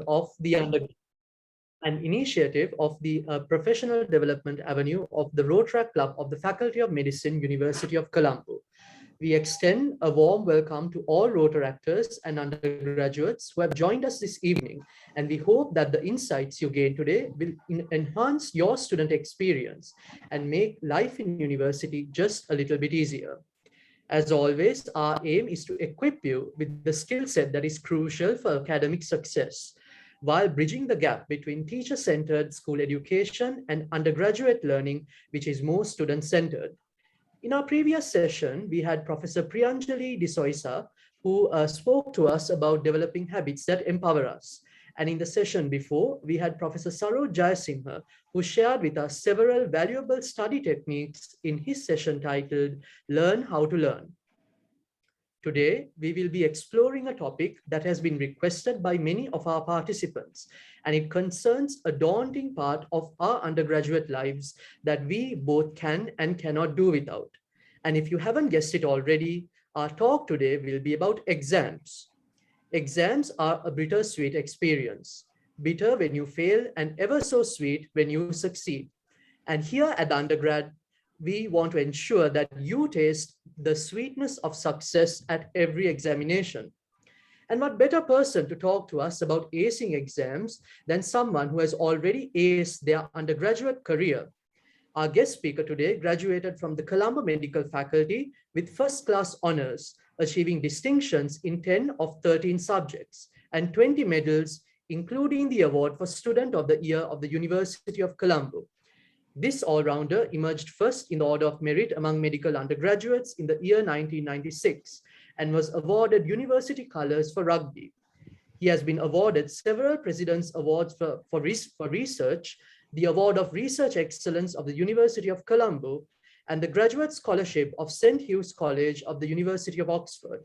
of the Undergrad, an initiative of the Professional Development Avenue of the Rotaract Club of the Faculty of Medicine, University of Colombo. We extend a warm welcome to all Rotaractors and undergraduates who have joined us this evening, and we hope that the insights you gain today will enhance your student experience and make life in university just a little bit easier. As always, our aim is to equip you with the skill set that is crucial for academic success, while bridging the gap between teacher-centered school education and undergraduate learning, which is more student-centered. In our previous session, we had Professor Priyanjali Disoisa, who spoke to us about developing habits that empower us. And in the session before, we had Professor Saroj Jayasimha, who shared with us several valuable study techniques in his session titled Learn How to Learn. Today, we will be exploring a topic that has been requested by many of our participants, and it concerns a daunting part of our undergraduate lives that we both can and cannot do without. And if you haven't guessed it already, our talk today will be about exams. Exams are a bittersweet experience, bitter when you fail and ever so sweet when you succeed. And here at the Undergrad, we want to ensure that you taste the sweetness of success at every examination. And what better person to talk to us about acing exams than someone who has already aced their undergraduate career. Our guest speaker today graduated from the Colombo Medical Faculty with first-class honors, achieving distinctions in 10 of 13 subjects and 20 medals, including the award for Student of the Year of the University of Colombo. This all-rounder emerged first in the order of merit among medical undergraduates in the year 1996 and was awarded university colors for rugby. He has been awarded several President's Awards for research, the Award of Research Excellence of the University of Colombo, and the Graduate Scholarship of St. Hugh's College of the University of Oxford.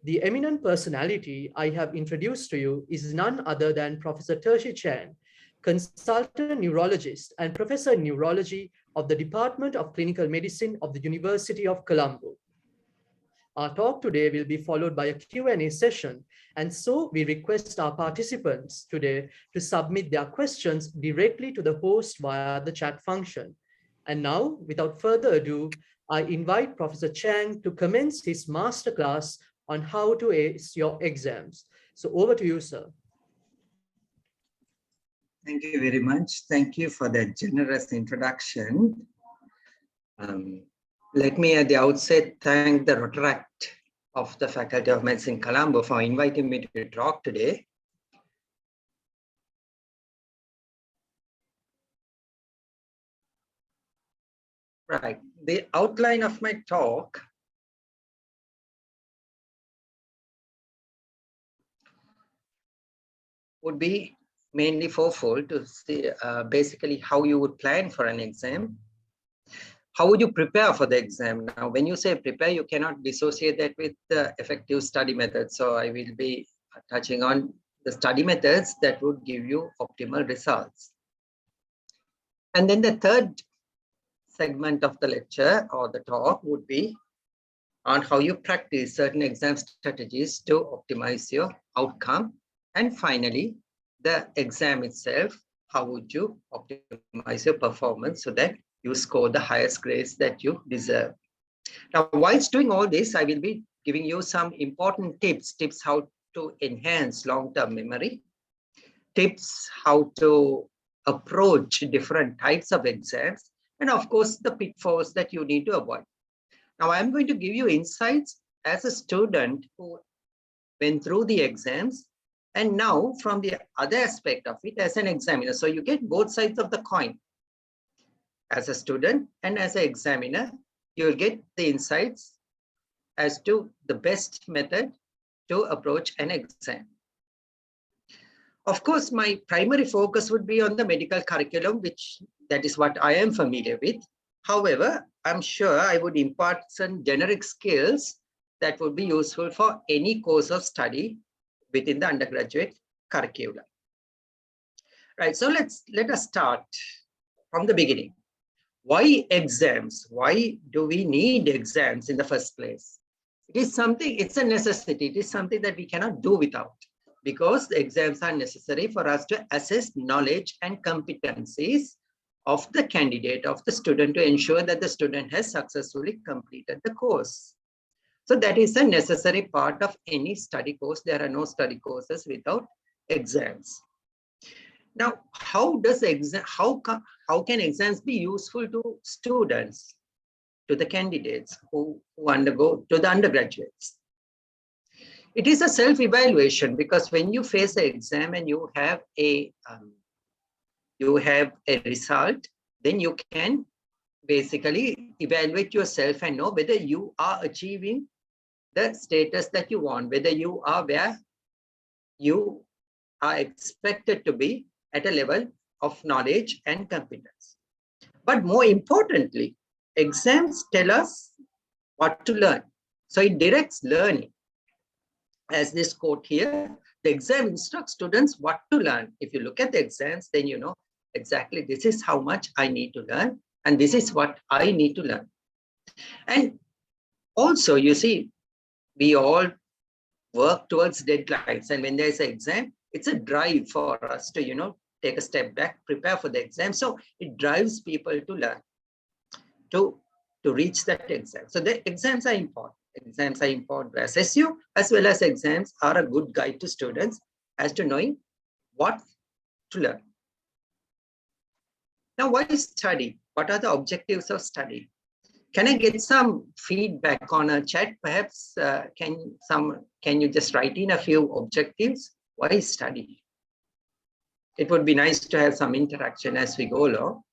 The eminent personality I have introduced to you is none other than Professor Tershi Chan, consultant neurologist and professor in neurology of the Department of Clinical Medicine of the University of Colombo. Our talk today will be followed by a Q&A session, and so we request our participants today to submit their questions directly to the host via the chat function. And now, without further ado, I invite Professor Chang to commence his masterclass on how to ace your exams. So over to you, sir. Thank you very much. Thank you for that generous introduction. Let me at the outset thank the Rotaract of the Faculty of Medicine, Colombo, for inviting me to talk today. Right, the outline of my talk would be mainly fourfold to see basically how you would plan for an exam. How would you prepare for the exam? Now, when you say prepare, you cannot dissociate that with the effective study methods. So I will be touching on the study methods that would give you optimal results. And then the third segment of the lecture or the talk would be on how you practice certain exam strategies to optimize your outcome. And finally, the exam itself, how would you optimize your performance so that you score the highest grades that you deserve. Now, whilst doing all this, I will be giving you some important tips how to enhance long-term memory, tips how to approach different types of exams, and of course, the pitfalls that you need to avoid. Now, I'm going to give you insights as a student who went through the exams, and now from the other aspect of it as an examiner. So you get both sides of the coin. As a student and as an examiner, you'll get the insights as to the best method to approach an exam. Of course, my primary focus would be on the medical curriculum, that is what I am familiar with. However, I'm sure I would impart some generic skills that would be useful for any course of study within the undergraduate curriculum. Right, so let us start from the beginning. Why exams? Why do we need exams in the first place? It's a necessity. It is something that we cannot do without. because the exams are necessary for us to assess knowledge and competencies of the candidate, of the student, to ensure that the student has successfully completed the course. So that is a necessary part of any study course. There are no study courses without exams. Now, how can exams be useful to students, to the candidates who undergo, to the undergraduates? It is a self-evaluation, because when you face the exam and you have a result, then you can basically evaluate yourself and know whether you are achieving the status that you want, whether you are where you are expected to be at a level of knowledge and competence. But more importantly, exams tell us what to learn. So it directs learning. As this quote here, the exam instructs students what to learn. If you look at the exams, then you know exactly this is how much I need to learn, and this is what I need to learn. And also, you see, we all work towards deadlines, and when there's an exam, it's a drive for us to, you know, take a step back, prepare for the exam. So it drives people to learn, to reach that exam. So the exams are important. Exams are important to assess you, as well as exams are a good guide to students as to knowing what to learn. Now, why study? What are the objectives of study? Can I get some feedback on a chat? Perhaps can you just write in a few objectives? Why study? It would be nice to have some interaction as we go along.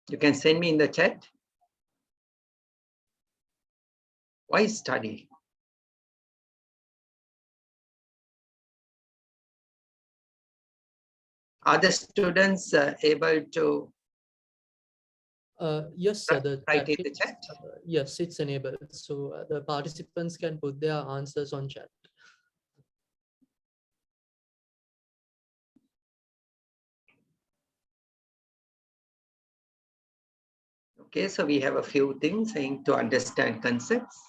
You can send me in the chat. Why study? Are the students able to Yes, sir. The write in the chat? yes, it's enabled. So the participants can put their answers on chat. Okay, so we have a few things saying to understand concepts,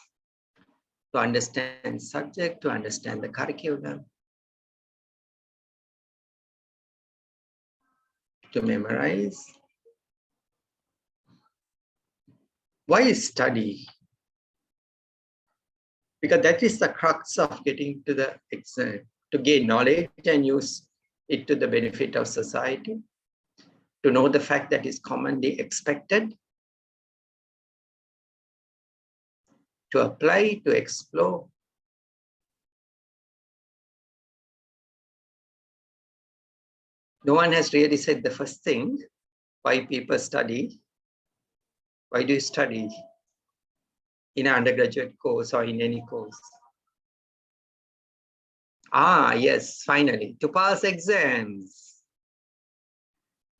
to understand subject, to understand the curriculum, to memorize. Why study? Because that is the crux of getting to the exam, to gain knowledge and use it to the benefit of society, to know the fact that is commonly expected, to apply, to explore. No one has really said the first thing, why people study. Why do you study in an undergraduate course or in any course? Ah, yes, finally, to pass exams,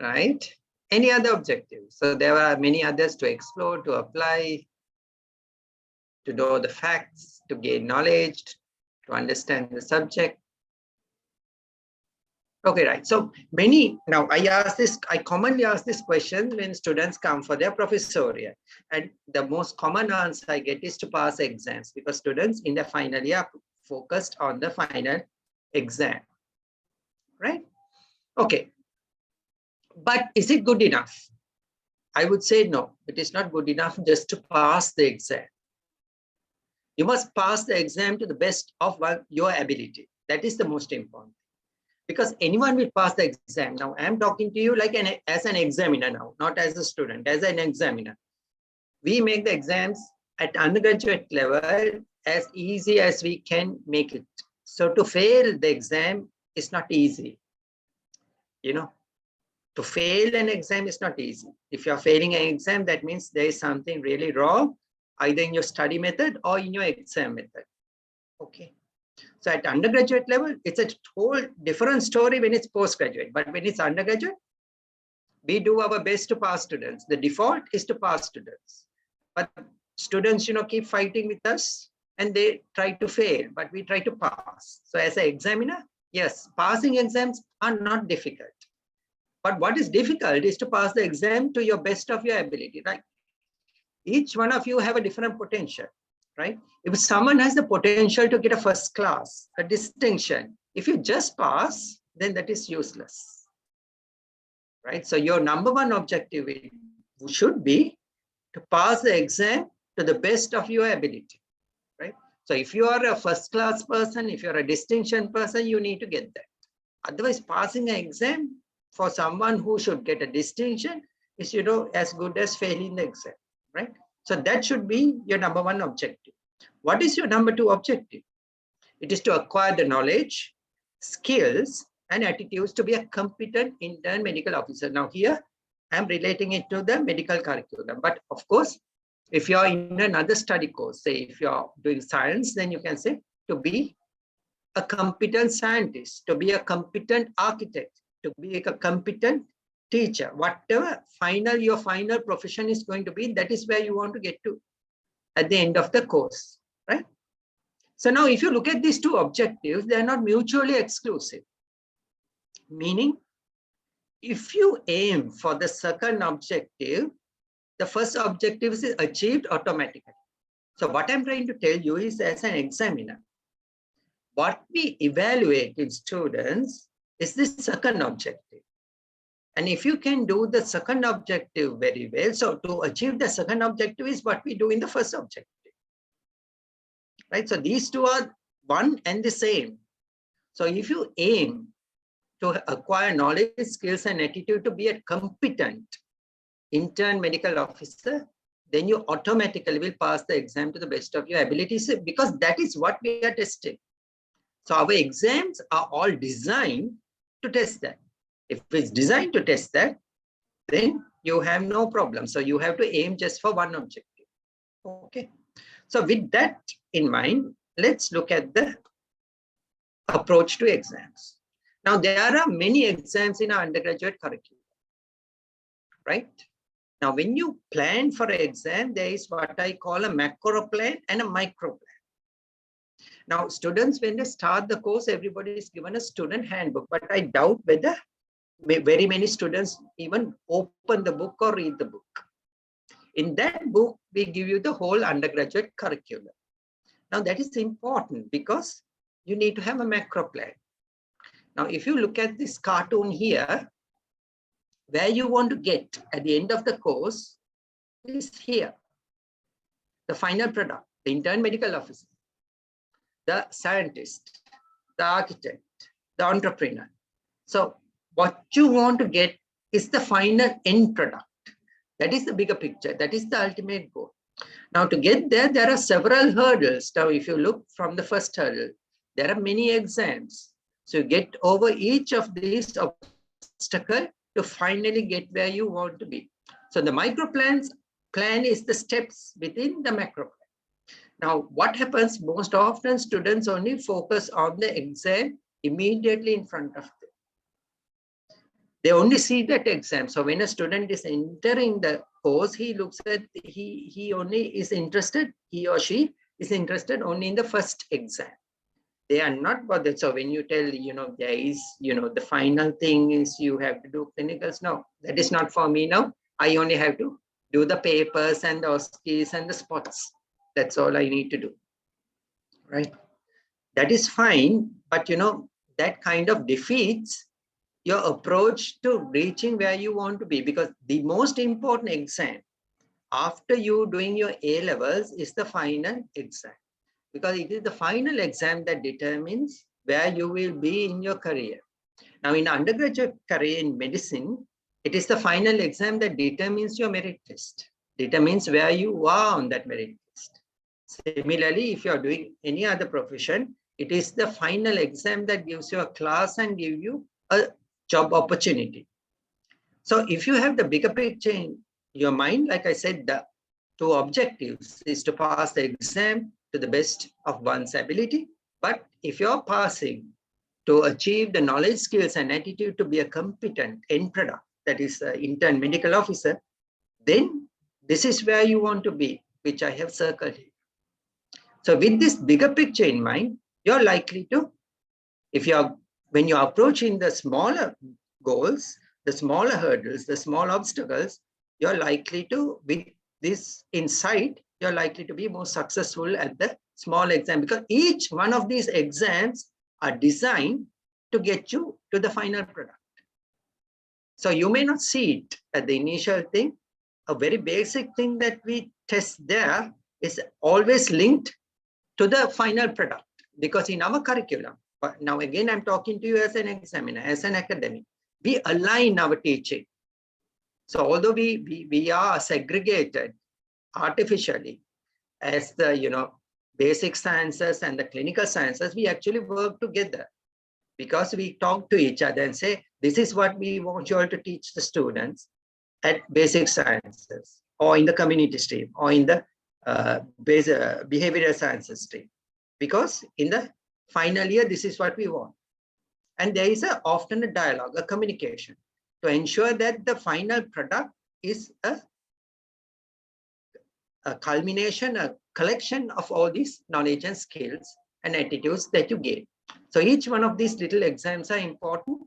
right? Any other objectives? So there are many others: to explore, to apply, to know the facts, to gain knowledge, to understand the subject. Okay, right. So now I commonly ask this question when students come for their professoriate. And the most common answer I get is to pass exams, because students in the final year are focused on the final exam, right? Okay. But is it good enough? I would say no, it is not good enough just to pass the exam. You must pass the exam to the best of your ability. That is the most important. Because anyone will pass the exam. Now, I'm talking to you like as an examiner now, not as a student, as an examiner. We make the exams at undergraduate level as easy as we can make it. So to fail the exam is not easy. You know, to fail an exam is not easy. If you're failing an exam, that means there is something really wrong, either in your study method or in your exam method. Okay. So at undergraduate level, it's a whole different story when it's postgraduate. But when it's undergraduate, we do our best to pass students. The default is to pass students. But students, keep fighting with us and they try to fail, but we try to pass. So as an examiner, yes, passing exams are not difficult. But what is difficult is to pass the exam to your best of your ability, right? Each one of you have a different potential, right? If someone has the potential to get a first class, a distinction, if you just pass, then that is useless, right? So your number one objective should be to pass the exam to the best of your ability, right? So if you are a first class person, if you're a distinction person, you need to get that. Otherwise, passing an exam for someone who should get a distinction is, as good as failing the exam, right? So that should be your number one objective. What is your number two objective? It is to acquire the knowledge, skills, and attitudes to be a competent intern medical officer. Now here, I'm relating it to the medical curriculum. But of course, if you're in another study course, say if you're doing science, then you can say to be a competent scientist, to be a competent architect, to be a competent teacher, whatever your final profession is going to be, that is where you want to get to at the end of the course, right? So now if you look at these two objectives, they are not mutually exclusive. Meaning, if you aim for the second objective, the first objective is achieved automatically. So what I'm trying to tell you is, as an examiner, what we evaluate in students is the second objective. And if you can do the second objective very well, so to achieve the second objective is what we do in the first objective, right? So these two are one and the same. So if you aim to acquire knowledge, skills, and attitude to be a competent intern medical officer, then you automatically will pass the exam to the best of your abilities, because that is what we are testing. So our exams are all designed to test that. If it's designed to test that, then you have no problem. So you have to aim just for one objective. Okay. So with that in mind, let's look at the approach to exams. Now, there are many exams in our undergraduate curriculum, right? Now, when you plan for an exam, there is what I call a macro plan and a micro plan. Now, students, when they start the course, everybody is given a student handbook, but I doubt whether very many students even open the book or read the book. In that book, we give you the whole undergraduate curriculum. Now, that is important because you need to have a macro plan. Now, if you look at this cartoon here, where you want to get at the end of the course is here. The final product, the intern medical officer, the scientist, the architect, the entrepreneur. So what you want to get is the final end product. That is the bigger picture. That is the ultimate goal. Now, to get there, there are several hurdles. Now, if you look from the first hurdle, there are many exams. So you get over each of these obstacles to finally get where you want to be. So the micro plan is the steps within the macro plan. Now, what happens most often, students only focus on the exam immediately in front of them. They only see that exam. So when a student is entering the course, he looks at, he only is interested, he or she is interested only in the first exam. They are not bothered. So when you tell, there is, the final thing is you have to do clinicals. No, that is not for me now. I only have to do the papers and the OSCEs and the spots. That's all I need to do, right? That is fine, but that kind of defeats your approach to reaching where you want to be, because the most important exam after you doing your A-levels is the final exam, because it is the final exam that determines where you will be in your career. Now, in undergraduate career in medicine, it is the final exam that determines your merit list, determines where you are on that merit list. Similarly, if you are doing any other profession, it is the final exam that gives you a class and give you a job opportunity. So if you have the bigger picture in your mind, like I said, the two objectives is to pass the exam to the best of one's ability. But if you're passing to achieve the knowledge, skills, and attitude to be a competent end product, that is an intern medical officer, then this is where you want to be, which I have circled here. So with this bigger picture in mind, you're likely to, when you're approaching the smaller goals, the smaller hurdles, the small obstacles, you're likely to, with this insight, you're likely to be more successful at the small exam, because each one of these exams are designed to get you to the final product. So you may not see it at the initial thing. A very basic thing that we test there is always linked to the final product, because in our curriculum, but now again, I'm talking to you as an examiner, as an academic, we align our teaching. So although we are segregated artificially as the basic sciences and the clinical sciences, we actually work together, because we talk to each other and say, this is what we want you all to teach the students at basic sciences, or in the community stream, or in the behavioral sciences stream, because in the final year, this is what we want. And there is often a dialogue, a communication, to ensure that the final product is a culmination, a collection of all these knowledge and skills and attitudes that you gain. So each one of these little exams are important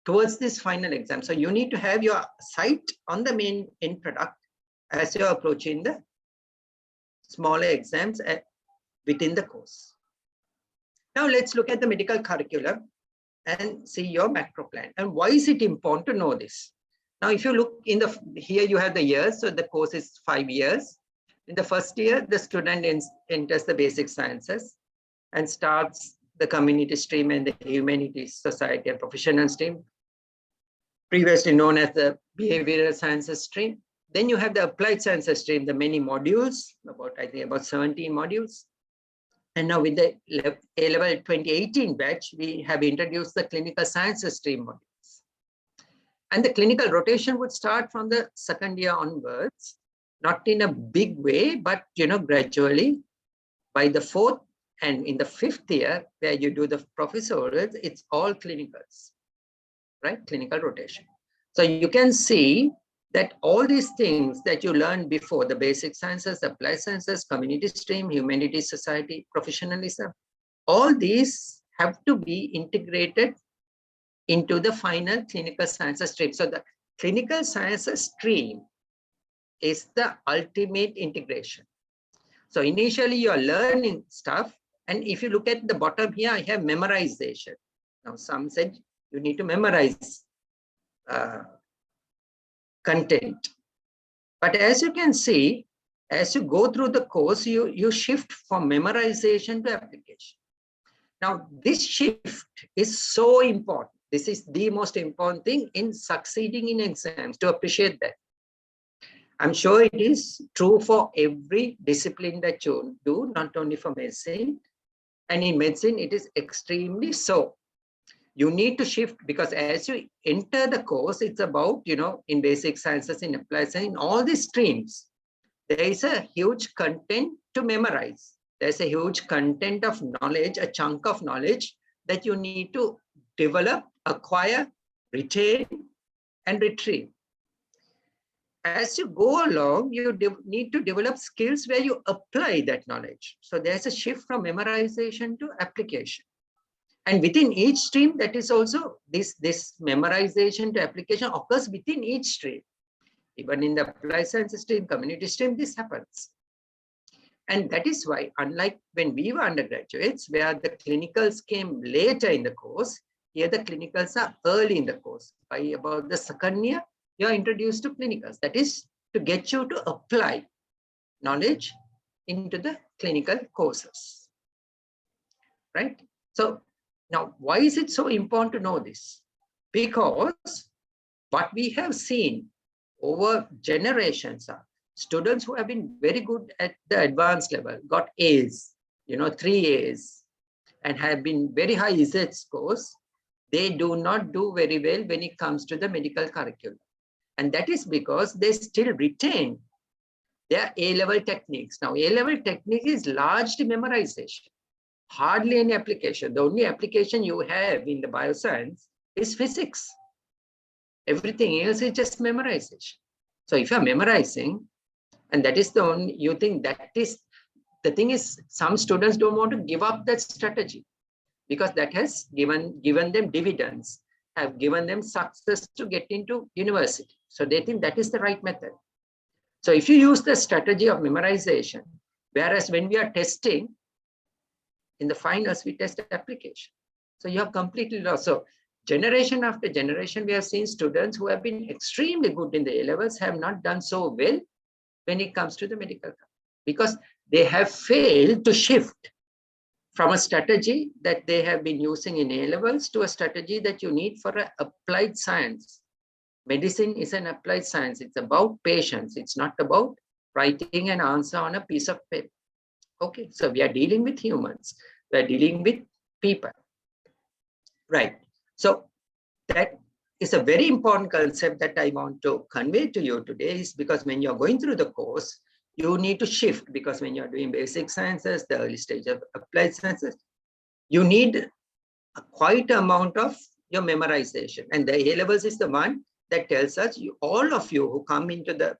towards this final exam. So you need to have your sight on the main end product as you're approaching the smaller exams within the course. Now let's look at the medical curriculum and see your macro plan. And why is it important to know this? Now, if you look in here you have the years. So the course is 5 years. In the first year, the student enters the basic sciences and starts the community stream and the humanities, society and professional stream, previously known as the behavioral sciences stream. Then you have the applied sciences stream, the many modules, I think about 17 modules. And now with the A-level 2018 batch, we have introduced the clinical sciences stream modules. And the clinical rotation would start from the second year onwards, not in a big way, but gradually. By the fourth and in the fifth year, where you do the professorals, it's all clinicals, right? Clinical rotation. So you can see that all these things that you learned before, the basic sciences, applied sciences, community stream, humanities, society, professionalism, all these have to be integrated into the final clinical sciences stream. So the clinical sciences stream is the ultimate integration. So initially you're learning stuff. And if you look at the bottom here, I have memorization. Now some said you need to memorize content. But as you can see, as you go through the course, you shift from memorization to application. Now, this shift is so important. This is the most important thing in succeeding in exams, to appreciate that. I'm sure it is true for every discipline that you do, not only for medicine. And in medicine, it is extremely so. You need to shift, because as you enter the course, it's about, in basic sciences, in applied science, in all these streams, there is a huge content to memorize. There's a huge content of knowledge, a chunk of knowledge that you need to develop, acquire, retain, and retrieve. As you go along, you need to develop skills where you apply that knowledge. So there's a shift from memorization to application. And within each stream, that is also this memorization to application occurs within each stream. Even in the applied sciences stream, community stream, this happens. And that is why, unlike when we were undergraduates, where the clinicals came later in the course, here the clinicals are early in the course. By about the second year, you're introduced to clinicals. That is to get you to apply knowledge into the clinical courses, right? So now, why is it so important to know this? Because what we have seen over generations are students who have been very good at the advanced level, got A's, 3 A's, and have been very high Z scores. They do not do very well when it comes to the medical curriculum. And that is because they still retain their A-level techniques. Now, A-level technique is largely memorization, hardly any application. The only application you have in the bioscience is physics. Everything else is just memorization. So if you're memorizing, and that is the only, you think that is, the thing is, some students don't want to give up that strategy, because that has given them dividends, have given them success to get into university. So they think that is the right method. So if you use the strategy of memorization, whereas when we are testing, in the finals, we test application. So you have completely lost. So generation after generation, we have seen students who have been extremely good in the A-levels have not done so well when it comes to the medical, because they have failed to shift from a strategy that they have been using in A-levels to a strategy that you need for an applied science. Medicine is an applied science. It's about patients. It's not about writing an answer on a piece of paper. Okay, so we are dealing with humans. We are dealing with people. Right. So that is a very important concept that I want to convey to you today, is because when you're going through the course, you need to shift, because when you're doing basic sciences, the early stage of applied sciences, you need a quite amount of your memorization. And the A-levels is the one that tells us, all of you who come into the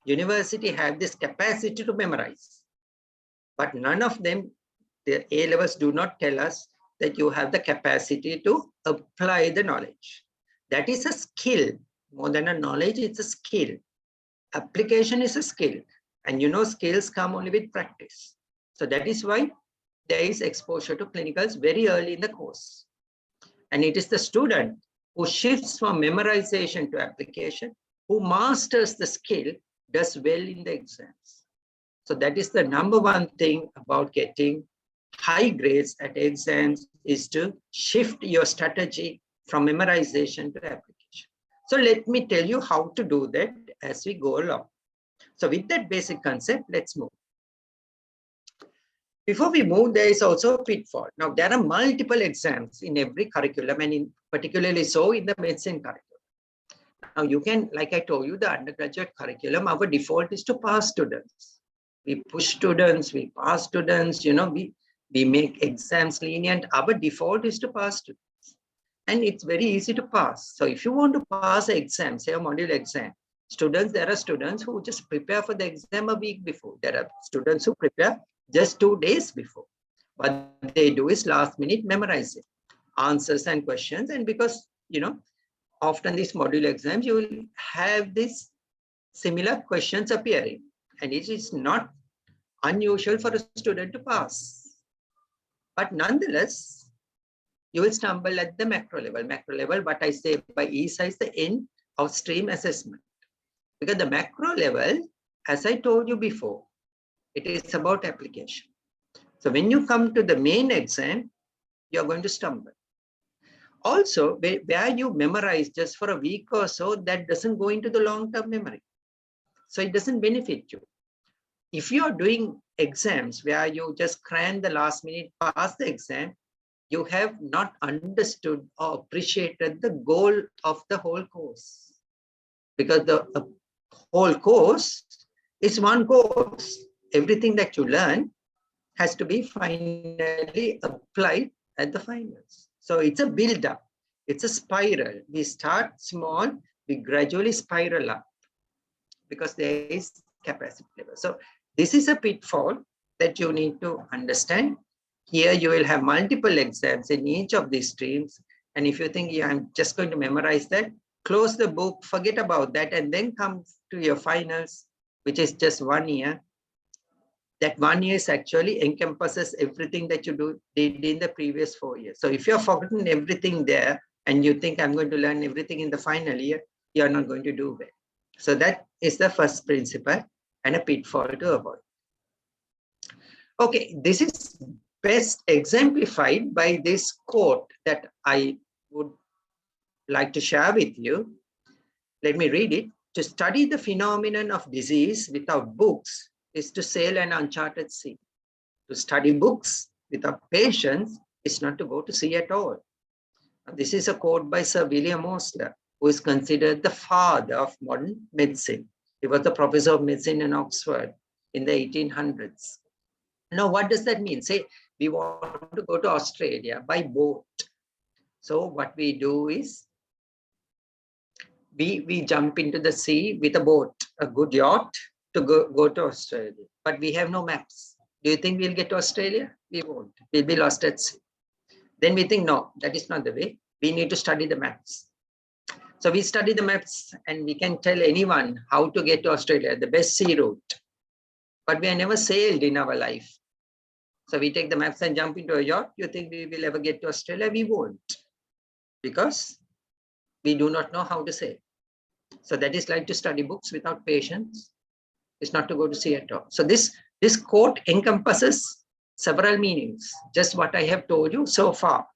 university have this capacity to memorize. But none of them, the A-levels do not tell us that you have the capacity to apply the knowledge. That is a skill. More than a knowledge, it's a skill. Application is a skill. And skills come only with practice. So that is why there is exposure to clinicals very early in the course. And it is the student who shifts from memorization to application, who masters the skill, does well in the exams. So that is the number one thing about getting high grades at exams, is to shift your strategy from memorization to application. So let me tell you how to do that as we go along. So with that basic concept, let's move. Before we move, there is also a pitfall. Now, there are multiple exams in every curriculum, and particularly so in the medicine curriculum. Now, you can, like I told you, the undergraduate curriculum, our default is to pass students. We push students, we pass students, we make exams lenient. Our default is to pass students. And it's very easy to pass. So if you want to pass an exam, say a module exam, there are students who just prepare for the exam a week before. There are students who prepare just 2 days before. What they do is last minute memorizing answers and questions. And because, often these module exams, you will have these similar questions appearing. And it is not unusual for a student to pass. But nonetheless, you will stumble at the macro level. Macro level, what I say by ESA is the end of stream assessment. Because the macro level, as I told you before, it is about application. So when you come to the main exam, you're going to stumble. Also, where you memorize just for a week or so, that doesn't go into the long-term memory. So it doesn't benefit you. If you're doing exams where you just cram the last minute, pass the exam, you have not understood or appreciated the goal of the whole course. Because the whole course is one course. Everything that you learn has to be finally applied at the finals. So it's a build-up. It's a spiral. We start small, we gradually spiral up because there is capacity level. So this is a pitfall that you need to understand. Here you will have multiple exams in each of these streams. And if you think, yeah, I'm just going to memorize that, close the book, forget about that, and then come to your finals, which is just 1 year. That 1 year actually encompasses everything that you did in the previous 4 years. So if you're forgotten everything there and you think I'm going to learn everything in the final year, you're not going to do well. So that is the first principle and a pitfall to avoid. Okay, this is best exemplified by this quote that I would like to share with you. Let me read it. To study the phenomenon of disease without books is to sail an uncharted sea. To study books without patience is not to go to sea at all. This is a quote by Sir William Osler, who is considered the father of modern medicine. He was the professor of medicine in Oxford in the 1800s. Now, what does that mean? Say, we want to go to Australia by boat. So what we do is, we jump into the sea with a boat, a good yacht, to go to Australia. But we have no maps. Do you think we'll get to Australia? We won't. We'll be lost at sea. Then we think, no, that is not the way. We need to study the maps. So we study the maps and we can tell anyone how to get to Australia, the best sea route. But we have never sailed in our life. So we take the maps and jump into a yacht. You think we will ever get to Australia? We won't, because we do not know how to sail. So that is like to study books without patience. It's not to go to sea at all. So this quote encompasses several meanings, just what I have told you so far.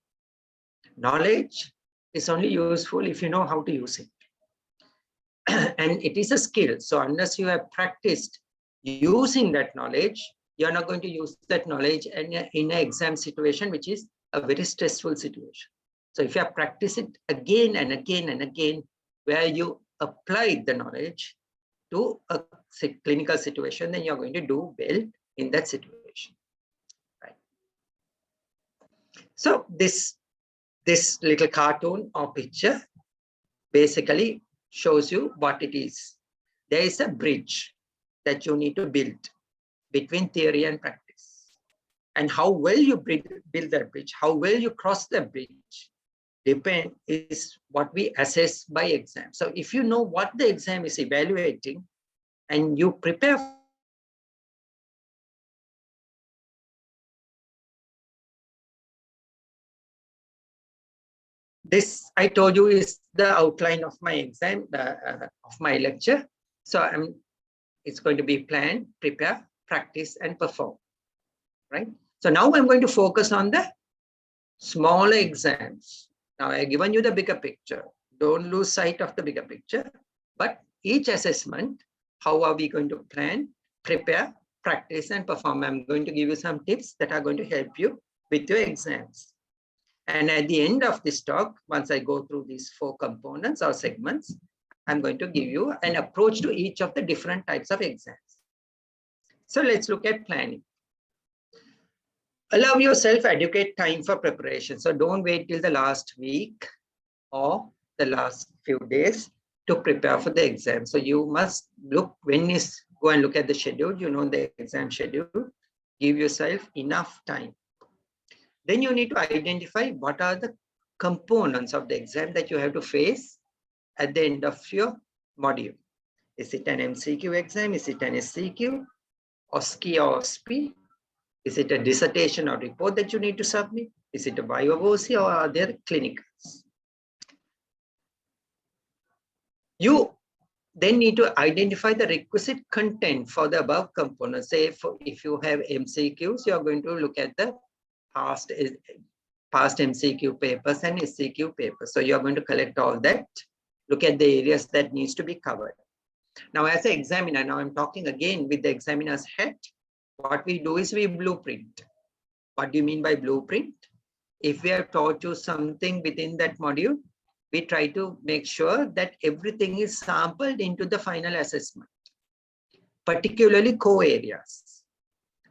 Knowledge is only useful if you know how to use it. And it is a skill. So unless you have practiced using that knowledge, you're not going to use that knowledge in an exam situation, which is a very stressful situation. So if you have practiced it again and again and again, where you applied the knowledge to a clinical situation, then you're going to do well in that situation. Right. So this little cartoon or picture basically shows you what it is. There is a bridge that you need to build between theory and practice. And how well you build that bridge, how well you cross the bridge, is what we assess by exam. So if you know what the exam is evaluating and you prepare this, I told you, is the outline of my exam, of my lecture. So it's going to be plan, prepare, practice, and perform, right? So now I'm going to focus on the smaller exams. Now I've given you the bigger picture. Don't lose sight of the bigger picture. But each assessment, how are we going to plan, prepare, practice, and perform? I'm going to give you some tips that are going to help you with your exams. And at the end of this talk, once I go through these 4 components or segments, I'm going to give you an approach to each of the different types of exams. So let's look at planning. Allow yourself adequate time for preparation. So don't wait till the last week or the last few days to prepare for the exam. So you must go and look at the schedule, the exam schedule, give yourself enough time. Then you need to identify what are the components of the exam that you have to face at the end of your module. Is it an MCQ exam? Is it an SCQ? OSCE or OSPE? Is it a dissertation or report that you need to submit? Is it a bio-OC or are there clinicals? You then need to identify the requisite content for the above components. Say if you have MCQs, you are going to look at the past MCQ papers and SCQ papers. So you are going to collect all that, look at the areas that needs to be covered. Now, as an examiner, now I'm talking again with the examiner's hat. What we do is we blueprint. What do you mean by blueprint? If we have taught you something within that module, we try to make sure that everything is sampled into the final assessment, particularly core areas,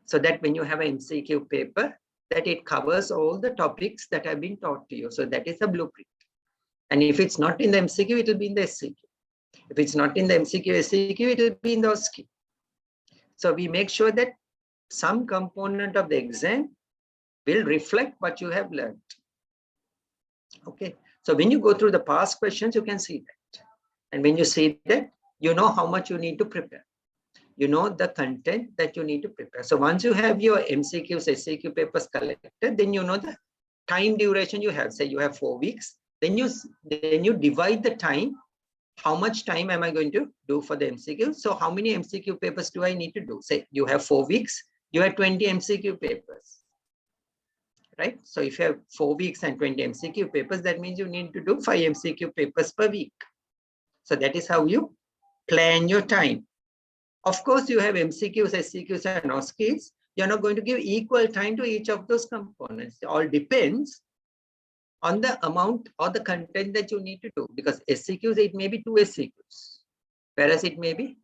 so that when you have an MCQ paper, that it covers all the topics that have been taught to you. So that is a blueprint. And if it's not in the MCQ, it will be in the SCQ. If it's not in the MCQ, SCQ, it will be in the OSCE. So we make sure that some component of the exam will reflect what you have learned. Okay. So when you go through the past questions, you can see that. And when you see that, you know how much you need to prepare. You know the content that you need to prepare. So once you have your MCQs, SCQ papers collected, then you know the time duration you have. Say you have 4 weeks, then you divide the time. How much time am I going to do for the MCQ? So how many MCQ papers do I need to do? Say you have 4 weeks, you have 20 MCQ papers, right? So if you have 4 weeks and 20 MCQ papers, that means you need to do 5 MCQ papers per week. So that is how you plan your time. Of course, you have MCQs, SCQs, and OSCEs. You're not going to give equal time to each of those components. It all depends on the amount or the content that you need to do. Because SCQs, it may be 2 SCQs, whereas it may be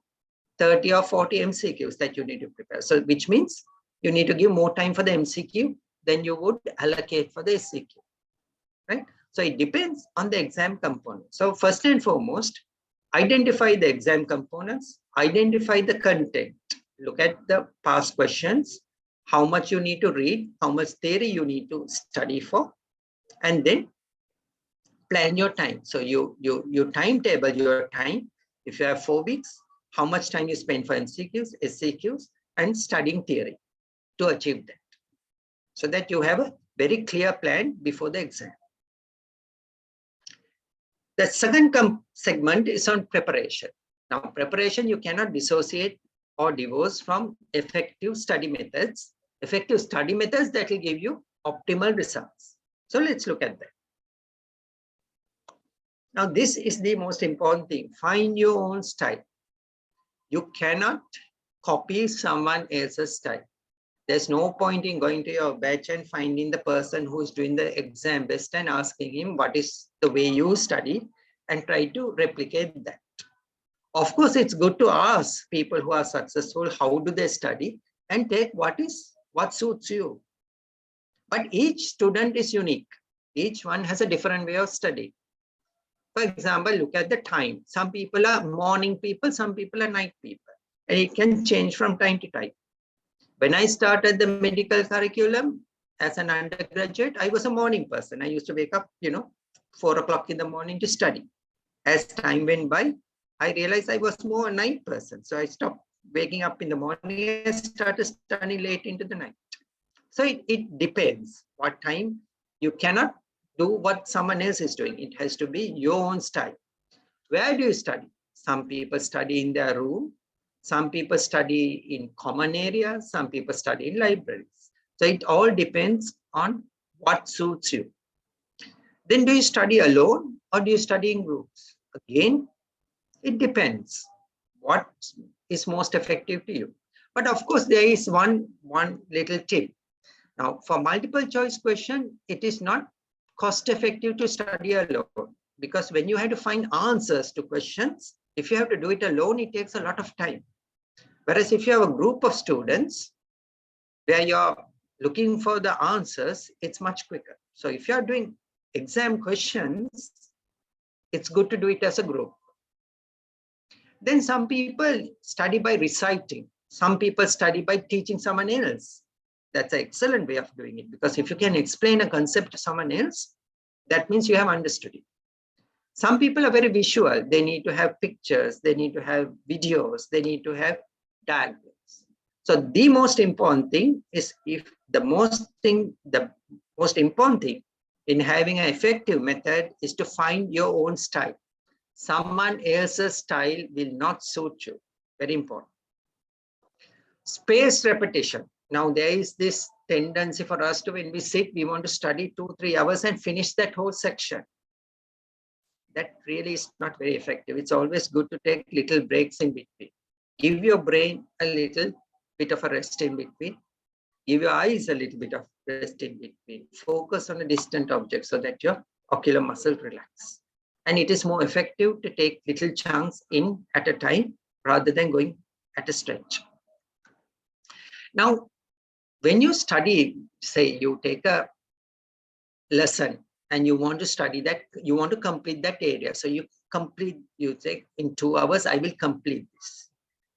30 or 40 MCQs that you need to prepare. So which means you need to give more time for the MCQ than you would allocate for the SCQ, right? So it depends on the exam component. So first and foremost, identify the exam components, identify the content, look at the past questions, how much you need to read, how much theory you need to study for, and then plan your time. So you timetable your time. If you have 4 weeks, how much time you spend for MCQs, SCQs, and studying theory to achieve that. So that you have a very clear plan before the exam. The second segment is on preparation. Now, preparation you cannot dissociate or divorce from effective study methods. Effective study methods that will give you optimal results. So let's look at that. Now, this is the most important thing. Find your own style. You cannot copy someone else's style. There's no point in going to your batch and finding the person who's doing the exam best and asking him what is the way you study and try to replicate that. Of course, it's good to ask people who are successful, how do they study, and take what suits you. But each student is unique. Each one has a different way of studying. For example, look at the time. Some people are morning people, some people are night people. And it can change from time to time. When I started the medical curriculum as an undergraduate, I was a morning person. I used to wake up, 4 o'clock in the morning to study. As time went by, I realized I was more a night person. So I stopped waking up in the morning and started studying late into the night. So it depends what time. You cannot do what someone else is doing. It has to be your own style. Where do you study? Some people study in their room. Some people study in common areas. Some people study in libraries. So it all depends on what suits you. Then do you study alone or do you study in groups? Again, it depends what is most effective to you. But of course, there is one little tip. Now, for multiple choice question, it is not cost effective to study alone, because when you have to find answers to questions, if you have to do it alone, it takes a lot of time. Whereas if you have a group of students where you're looking for the answers, it's much quicker. So if you're doing exam questions, it's good to do it as a group. Then some people study by reciting. Some people study by teaching someone else. That's an excellent way of doing it, because if you can explain a concept to someone else, that means you have understood it. Some people are very visual. They need to have pictures. They need to have videos. They need to have diagrams. So the most important thing is, the most important thing in having an effective method is to find your own style. Someone else's style will not suit you. Very important. Spaced repetition. Now there is this tendency for us to, when we sit, we want to study 2-3 hours and finish that whole section. That really is not very effective. It's always good to take little breaks in between. Give your brain a little bit of a rest in between. Give your eyes a little bit of rest in between. Focus on a distant object so that your ocular muscle relax. And it is more effective to take little chunks in at a time rather than going at a stretch. Now, when you study, say you take a lesson and you want to study that, you want to complete that area. So you say in 2 hours, I will complete this.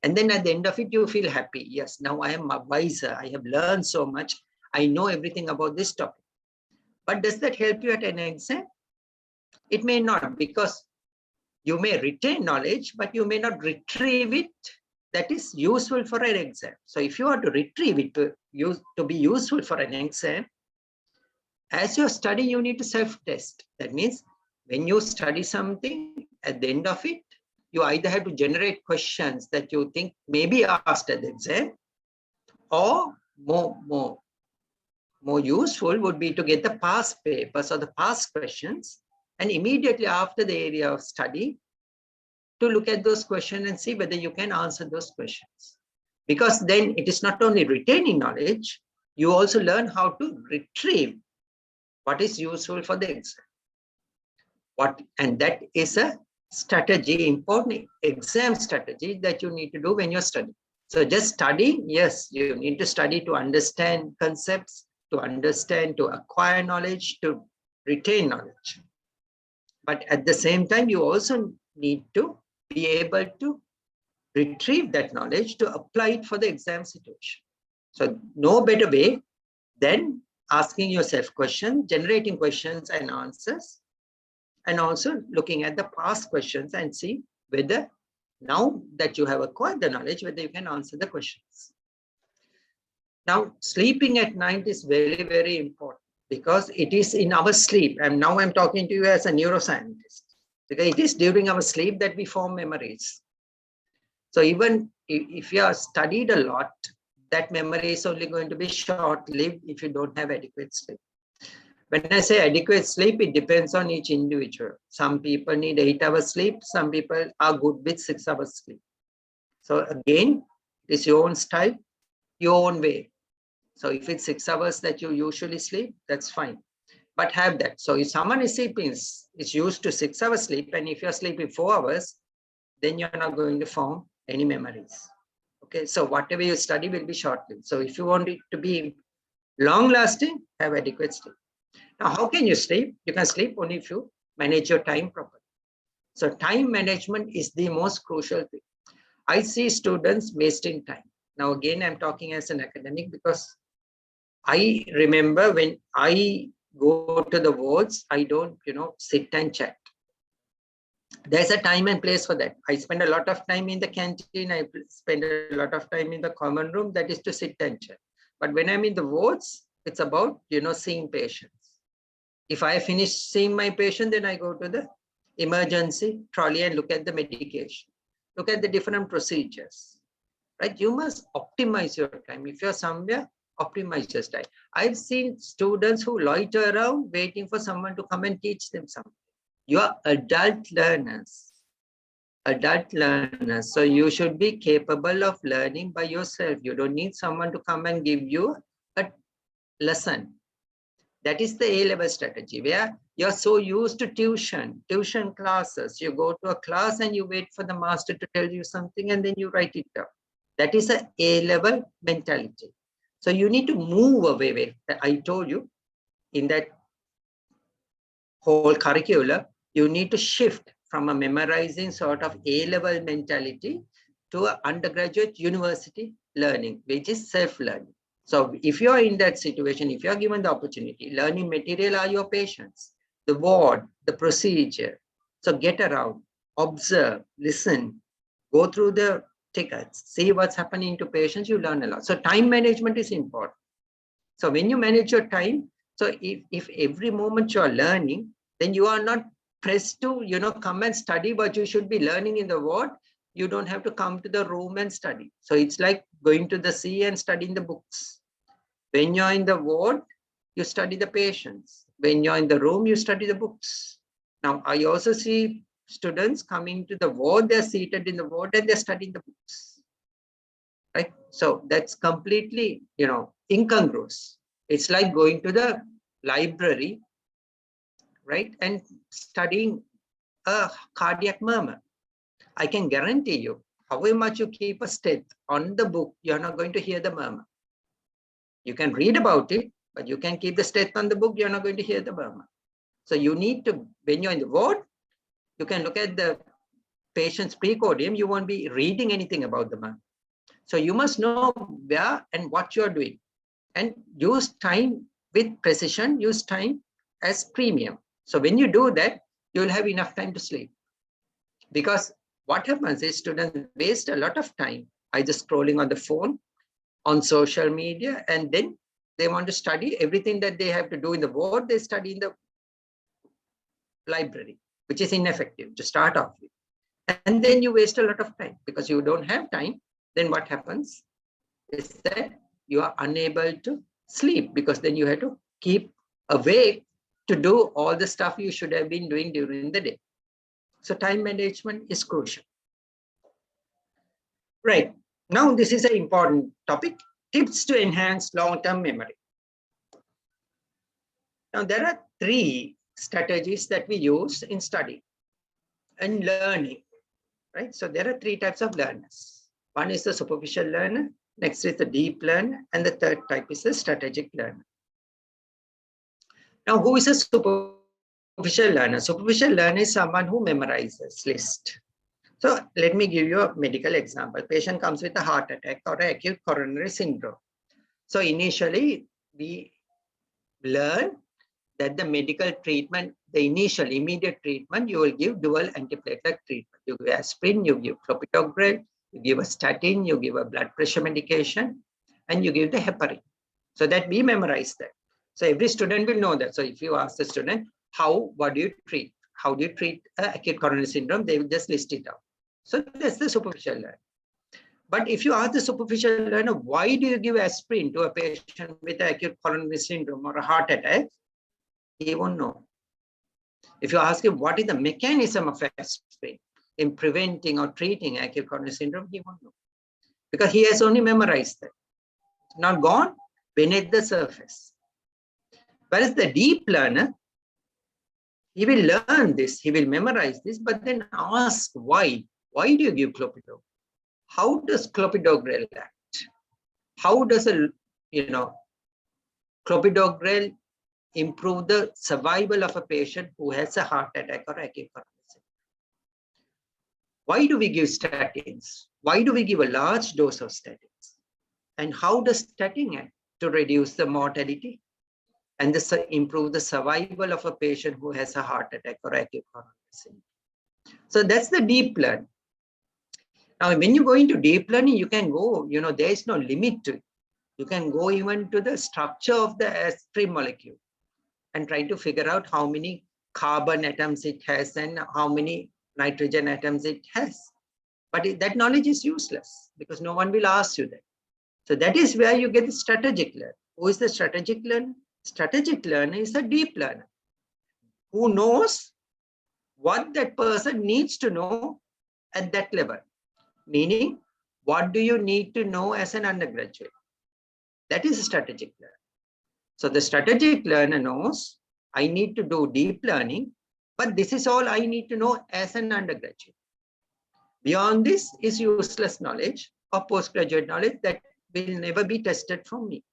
And then at the end of it, you feel happy. Yes, now I am wiser. I have learned so much. I know everything about this topic. But does that help you at an exam? It may not, because you may retain knowledge, but you may not retrieve it that is useful for an exam. So if you want to retrieve it to be useful for an exam, as you're studying, you need to self-test. That means when you study something, at the end of it, you either have to generate questions that you think may be asked at the exam, or more useful would be to get the past papers or the past questions, and immediately after the area of study, to look at those questions and see whether you can answer those questions. Because then it is not only retaining knowledge, you also learn how to retrieve what is useful for the exam. And that is a strategy, important exam strategy that you need to do when you're studying. So just study, yes, you need to study to understand concepts, to acquire knowledge, to retain knowledge. But at the same time, you also need to be able to retrieve that knowledge to apply it for the exam situation. So no better way than asking yourself questions, generating questions and answers, and also looking at the past questions and see whether now that you have acquired the knowledge, whether you can answer the questions. Now, sleeping at night is very, very important because it is in our sleep. And now I'm talking to you as a neuroscientist, because it is during our sleep that we form memories. So even if you are studied a lot, that memory is only going to be short-lived if you don't have adequate sleep. When I say adequate sleep, it depends on each individual. Some people need 8 hours sleep. Some people are good with 6 hours sleep. So again, it's your own style, your own way. So if it's 6 hours that you usually sleep, that's fine. But have that. So if someone is sleeping, is used to 6 hours sleep, and if you're sleeping 4 hours, then you're not going to form any memories. Okay, so whatever you study will be short-lived. So if you want it to be long-lasting, have adequate sleep. Now, how can you sleep? You can sleep only if you manage your time properly. So time management is the most crucial thing. I see students wasting time. Now, again, I'm talking as an academic because I remember when I go to the wards, I don't, sit and chat. There's a time and place for that. I spend a lot of time in the canteen. I spend a lot of time in the common room. That is to sit and chat. But when I'm in the wards, it's about, seeing patients. If I finish seeing my patient, then I go to the emergency trolley and look at the medication. Look at the different procedures, right? You must optimize your time. If you're somewhere, optimize your time. I've seen students who loiter around waiting for someone to come and teach them something. You are adult learners. So you should be capable of learning by yourself. You don't need someone to come and give you a lesson. That is the A-level strategy, where you're so used to tuition classes. You go to a class and you wait for the master to tell you something and then you write it down. That is an A-level mentality. So you need to move away with, I told you, in that whole curriculum, you need to shift from a memorizing sort of A-level mentality to an undergraduate university learning, which is self-learning. So if you're in that situation, if you're given the opportunity, learning material are your patients, the ward, the procedure. So get around, observe, listen, go through the tickets, see what's happening to patients, you learn a lot. So time management is important. So when you manage your time, so if every moment you're learning, then you are not pressed to, come and study what you should be learning in the ward. You don't have to come to the room and study. So it's like going to the sea and studying the books. When you're in the ward, you study the patients. When you're in the room, you study the books. Now, I also see students coming to the ward, they're seated in the ward and they're studying the books. Right? So that's completely, incongruous. It's like going to the library, right, and studying a cardiac murmur. I can guarantee you, however much you keep a stat on the book, you're not going to hear the murmur. You can read about it, but you can keep the stat on the book, you're not going to hear the murmur. So you need to, when you're in the ward, you can look at the patient's precodium, you won't be reading anything about the murmur. So you must know where and what you're doing. And use time with precision, use time as premium. So when you do that, you'll have enough time to sleep. Because what happens is students waste a lot of time either scrolling on the phone, on social media, and then they want to study everything that they have to do in the ward, they study in the library, which is ineffective to start off with. And then you waste a lot of time because you don't have time. Then what happens is that you are unable to sleep because then you have to keep awake to do all the stuff you should have been doing during the day. So time management is crucial. Right. Now, this is an important topic, tips to enhance long-term memory. Now, there are 3 strategies that we use in study and learning, right? So there are 3 types of learners. One is the superficial learner, next is the deep learner, and the third type is the strategic learner. Now, who is a superficial learner? Superficial learner is someone who memorizes list. So let me give you a medical example. Patient comes with a heart attack or acute coronary syndrome. So initially we learn that the medical treatment, the initial immediate treatment, you will give dual antiplatelet treatment. You give aspirin, you give clopidogrel, you give a statin, you give a blood pressure medication, and you give the heparin. So that we memorize that. So every student will know that. So if you ask the student, what do you treat? How do you treat acute coronary syndrome? They will just list it out. So that's the superficial learner. But if you ask the superficial learner, why do you give aspirin to a patient with acute coronary syndrome or a heart attack? He won't know. If you ask him what is the mechanism of aspirin in preventing or treating acute coronary syndrome, he won't know. Because he has only memorized that. Not gone beneath the surface. Whereas the deep learner, he will learn this, he will memorize this, but then ask why. Why do you give clopidogrel? How does clopidogrel act? How does clopidogrel improve the survival of a patient who has a heart attack or acute coronary syndrome? Why do we give statins? Why do we give a large dose of statins? And how does statin act to reduce the mortality and improve the survival of a patient who has a heart attack or acute coronary syndrome? So that's the deep learning. Now, when you go into deep learning, you can go, there is no limit to it. You can go even to the structure of the aspirin molecule and try to figure out how many carbon atoms it has and how many nitrogen atoms it has. But that knowledge is useless because no one will ask you that. So that is where you get the strategic learner. Who is the strategic learner? Strategic learner is a deep learner who knows what that person needs to know at that level. Meaning, what do you need to know as an undergraduate? That is a strategic learner. So the strategic learner knows, I need to do deep learning, but this is all I need to know as an undergraduate. Beyond this is useless knowledge or postgraduate knowledge that will never be tested from me.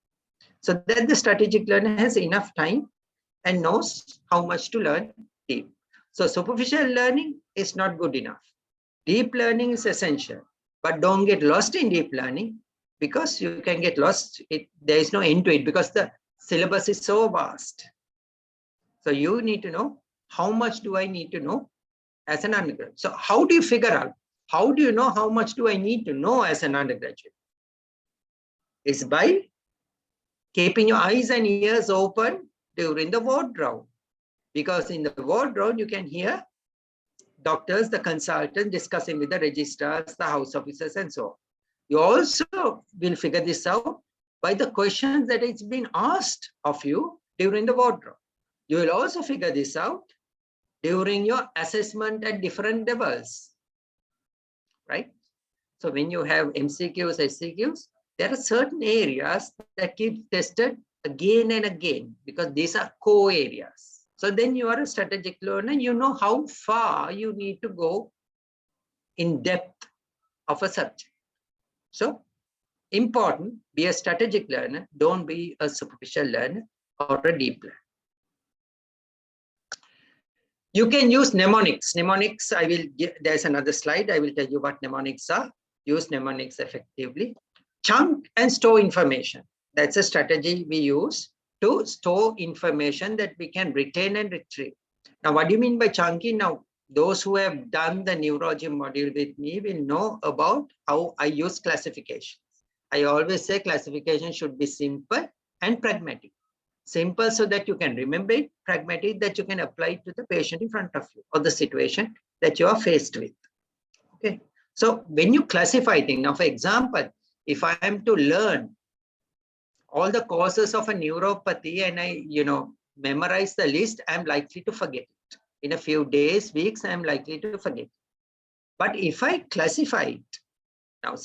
So that the strategic learner has enough time and knows how much to learn deep. So superficial learning is not good enough. Deep learning is essential, but don't get lost in deep learning because you can get lost. There is no end to it because the syllabus is so vast. So you need to know how much do I need to know as an undergraduate. So how do you figure out? How do you know how much do I need to know as an undergraduate? It's by keeping your eyes and ears open during the ward round. Because in the ward round, you can hear doctors, the consultants discussing with the registrars, the house officers, and so on. You also will figure this out by the questions that it's been asked of you during the ward round. You will also figure this out during your assessment at different levels, right? So when you have MCQs, SCQs, there are certain areas that keep tested again and again because these are core areas. So then you are a strategic learner, you know how far you need to go in depth of a subject. So important, be a strategic learner, don't be a superficial learner or a deep learner. You can use mnemonics. Mnemonics, there's another slide. I will tell you what mnemonics are. Use mnemonics effectively. Chunk and store information. That's a strategy we use to store information that we can retain and retrieve. Now, what do you mean by chunking? Now, those who have done the neurology module with me will know about how I use classifications. I always say classification should be simple and pragmatic. Simple so that you can remember it, pragmatic that you can apply it to the patient in front of you or the situation that you are faced with. Okay. So when you classify things, now for example, if I am to learn all the causes of a neuropathy and I, memorize the list, I'm likely to forget it. In a few days, weeks, I'm likely to forget. But if I classify it, now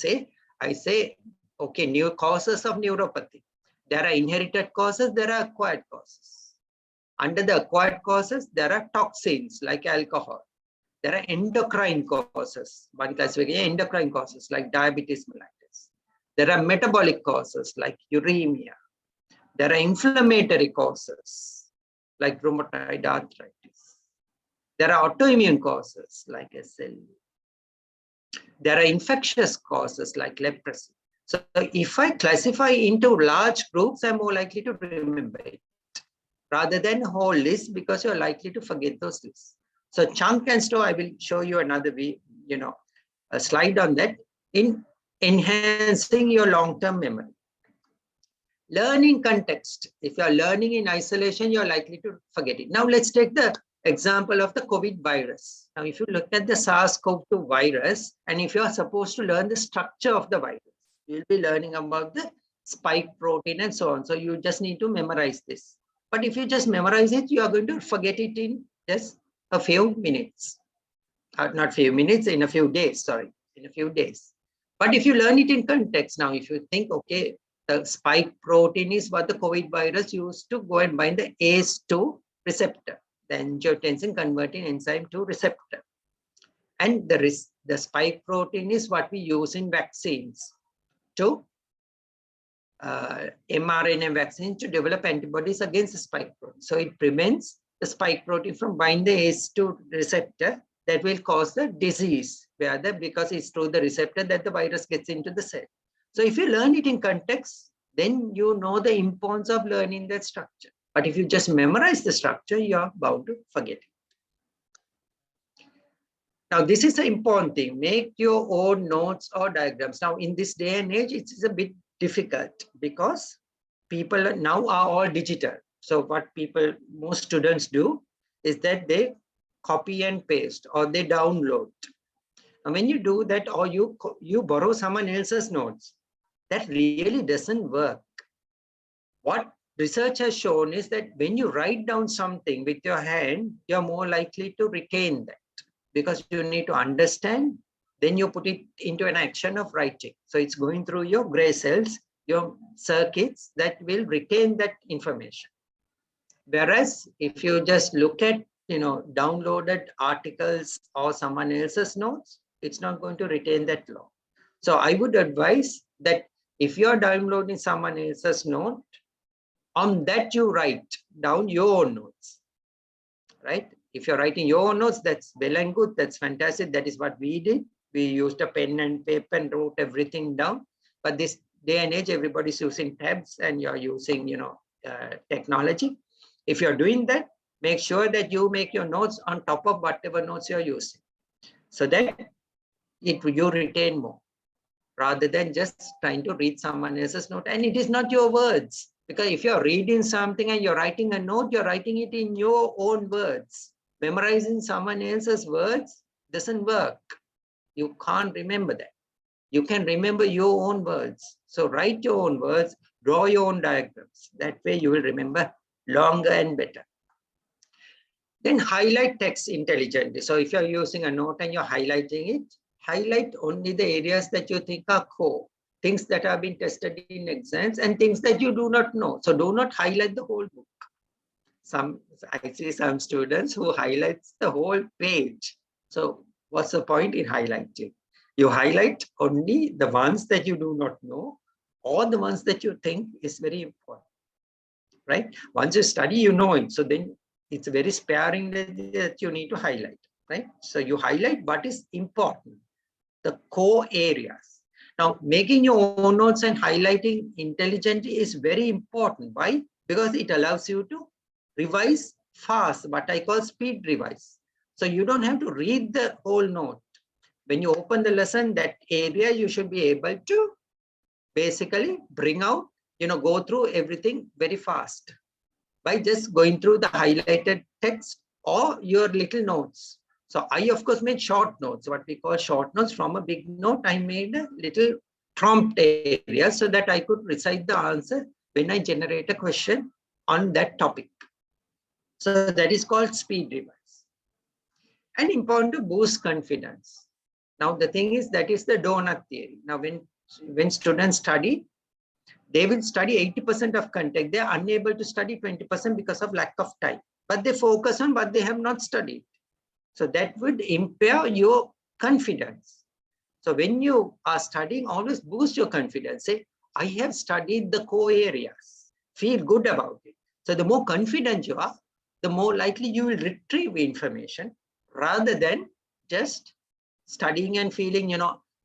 I say, okay, new causes of neuropathy. There are inherited causes, there are acquired causes. Under the acquired causes, there are toxins like alcohol. There are endocrine causes. One classification, endocrine causes like diabetes mellitus. There are metabolic causes like uremia. There are inflammatory causes like rheumatoid arthritis. There are autoimmune causes like SLE. There are infectious causes like leprosy. So if I classify into large groups, I'm more likely to remember it rather than a whole list, because you're likely to forget those lists. So chunk and store, I will show you another way, a slide on that, in enhancing your long-term memory. Learning context. If you're learning in isolation, you're likely to forget it. Now let's take the example of the COVID virus. Now, if you look at the SARS-CoV-2 virus, and if you're supposed to learn the structure of the virus, you'll be learning about the spike protein and so on. So you just need to memorize this. But if you just memorize it, you are going to forget it in just a few minutes. Not few minutes, in a few days, sorry, in a few days. But if you learn it in context, now if you think, okay, the spike protein is what the COVID virus used to go and bind the ACE2 receptor, the angiotensin converting enzyme to receptor. And the spike protein is what we use in vaccines to mRNA vaccines to develop antibodies against the spike protein. So it prevents the spike protein from binding the ACE2 receptor that will cause the disease, because it's through the receptor that the virus gets into the cell. So if you learn it in context, then you know the importance of learning that structure. But if you just memorize the structure, you're bound to forget it. Now, this is an important thing. Make your own notes or diagrams. Now, in this day and age, it's a bit difficult because people now are all digital. So what most students do is that they copy and paste, or they download. And when you do that, or you borrow someone else's notes, that really doesn't work. What research has shown is that when you write down something with your hand, you're more likely to retain that, because you need to understand, then you put it into an action of writing. So it's going through your gray cells, your circuits, that will retain that information. Whereas if you just look at, downloaded articles or someone else's notes, it's not going to retain that long. So I would advise that if you're downloading someone else's note, on that you write down your own notes, right? If you're writing your own notes, that's well and good. That's fantastic. That is what we did. We used a pen and paper and wrote everything down. But this day and age, everybody's using tabs and you're using, technology. If you're doing that, make sure that you make your notes on top of whatever notes you're using, so that you retain more, rather than just trying to read someone else's note. And it is not your words, because if you're reading something and you're writing a note, you're writing it in your own words. Memorizing someone else's words doesn't work. You can't remember that. You can remember your own words. So write your own words, draw your own diagrams. That way you will remember longer and better. Then highlight text intelligently. So if you're using a note and you're highlighting it, highlight only the areas that you think are core, things that have been tested in exams and things that you do not know. So do not highlight the whole book. I see some students who highlights the whole page. So what's the point in highlighting? You highlight only the ones that you do not know, or the ones that you think is very important, right? Once you study, you know it. So then it's very sparing that you need to highlight, right? So you highlight what is important, the core areas. Now, making your own notes and highlighting intelligently is very important. Why? Because it allows you to revise fast, what I call speed revise. So you don't have to read the whole note. When you open the lesson, that area you should be able to basically bring out, go through everything very fast by just going through the highlighted text or your little notes. So I, of course, made short notes, what we call short notes. From a big note, I made a little prompt area so that I could recite the answer when I generate a question on that topic. So that is called speed revise. And important to boost confidence. Now, the thing is, that is the donut theory. Now, when students study, they will study 80% of content. They are unable to study 20% because of lack of time. But they focus on what they have not studied. So that would impair your confidence. So when you are studying, always boost your confidence. Say, I have studied the core areas. Feel good about it. So the more confident you are, the more likely you will retrieve information, rather than just studying and feeling,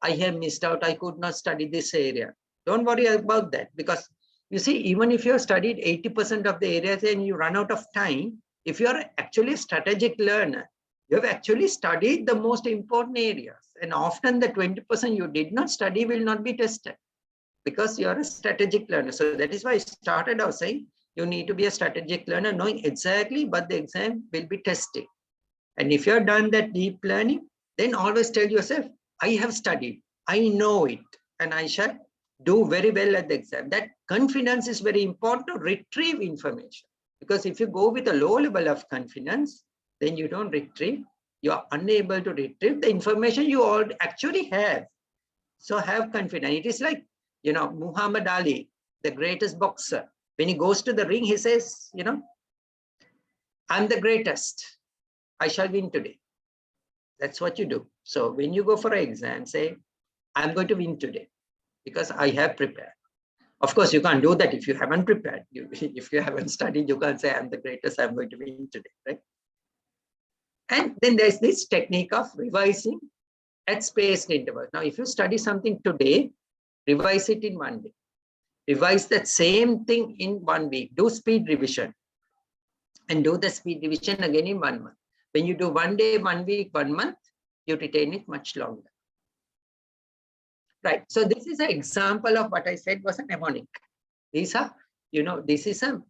I have missed out. I could not study this area. Don't worry about that, because You see, even if you have studied 80% of the areas and you run out of time, if you are actually a strategic learner, you have actually studied the most important areas. And often the 20% you did not study will not be tested because you are a strategic learner. So that is why I started out saying you need to be a strategic learner, knowing exactly what the exam will be testing. And if you have done that deep learning, then always tell yourself, I have studied, I know it, and I shall do very well at the exam. That confidence is very important to retrieve information. Because if you go with a low level of confidence, then you don't retrieve, you are unable to retrieve the information you already actually have. So have confidence. It is like, Muhammad Ali, the greatest boxer. When he goes to the ring, he says, I'm the greatest. I shall win today. That's what you do. So when you go for an exam, say, I'm going to win today because I have prepared. Of course, you can't do that if you haven't prepared. If you haven't studied, you can't say, I'm the greatest, I'm going to win today, right? And then there's this technique of revising at spaced intervals. Now, if you study something today, revise it in 1 day. Revise that same thing in 1 week. Do speed revision and do the speed revision again in 1 month. When you do 1 day, 1 week, 1 month, you retain it much longer. Right. So this is an example of what I said was a mnemonic. These are, this is a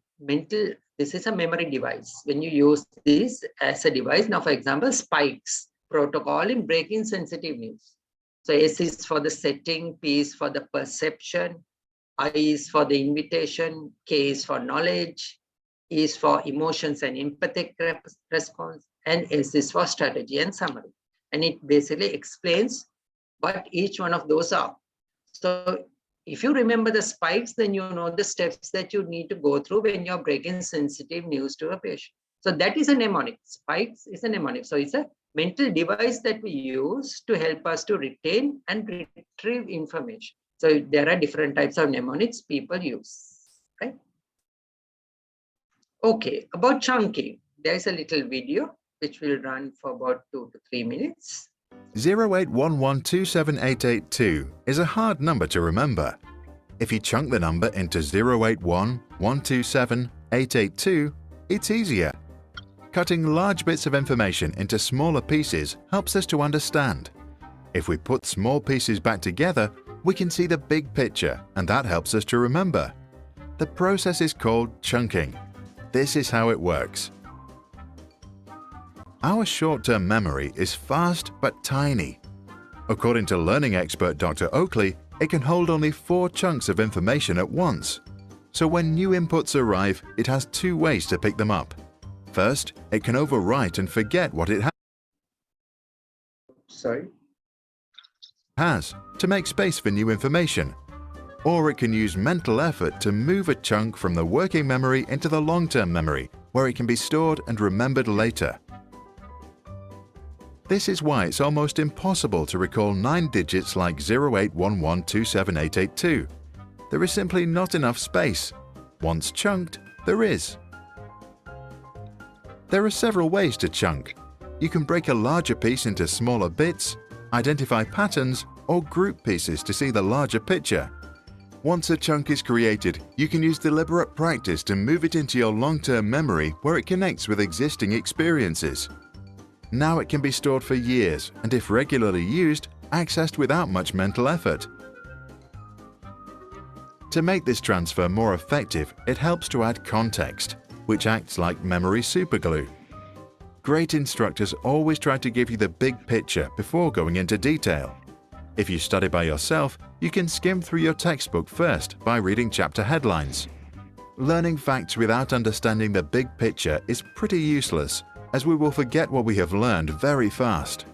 memory device. When you use this as a device, now, for example, spikes protocol in breaking sensitive news. So S is for the setting, P is for the perception, I is for the invitation, K is for knowledge, E is for emotions and empathic response, and S is for strategy and summary. And it basically explains what each one of those are. So if you remember the spikes, then you know the steps that you need to go through when you're breaking sensitive news to a patient. So that is a mnemonic. Spikes is a mnemonic. So it's a mental device that we use to help us to retain and retrieve information. So there are different types of mnemonics people use, right? Okay, about chunking, there's a little video which will run for about 2 to 3 minutes. 081127882 is a hard number to remember. If you chunk the number into 081127882, it's easier. Cutting large bits of information into smaller pieces helps us to understand. If we put small pieces back together, we can see the big picture, and that helps us to remember. The process is called chunking. This is how it works. Our short-term memory is fast but tiny. According to learning expert Dr. Oakley, it can hold only 4 chunks of information at once. So when new inputs arrive, it has 2 ways to pick them up. First, it can overwrite and forget what it has to make space for new information. Or it can use mental effort to move a chunk from the working memory into the long-term memory, where it can be stored and remembered later. This is why it's almost impossible to recall 9 digits like 081127882. There is simply not enough space. Once chunked, there is. There are several ways to chunk. You can break a larger piece into smaller bits, identify patterns, or group pieces to see the larger picture. Once a chunk is created, you can use deliberate practice to move it into your long-term memory where it connects with existing experiences. Now it can be stored for years and, if regularly used, accessed without much mental effort. To make this transfer more effective, it helps to add context, which acts like memory superglue. Great instructors always try to give you the big picture before going into detail. If you study by yourself, you can skim through your textbook first by reading chapter headlines. Learning facts without understanding the big picture is pretty useless, as we will forget what we have learned very fast.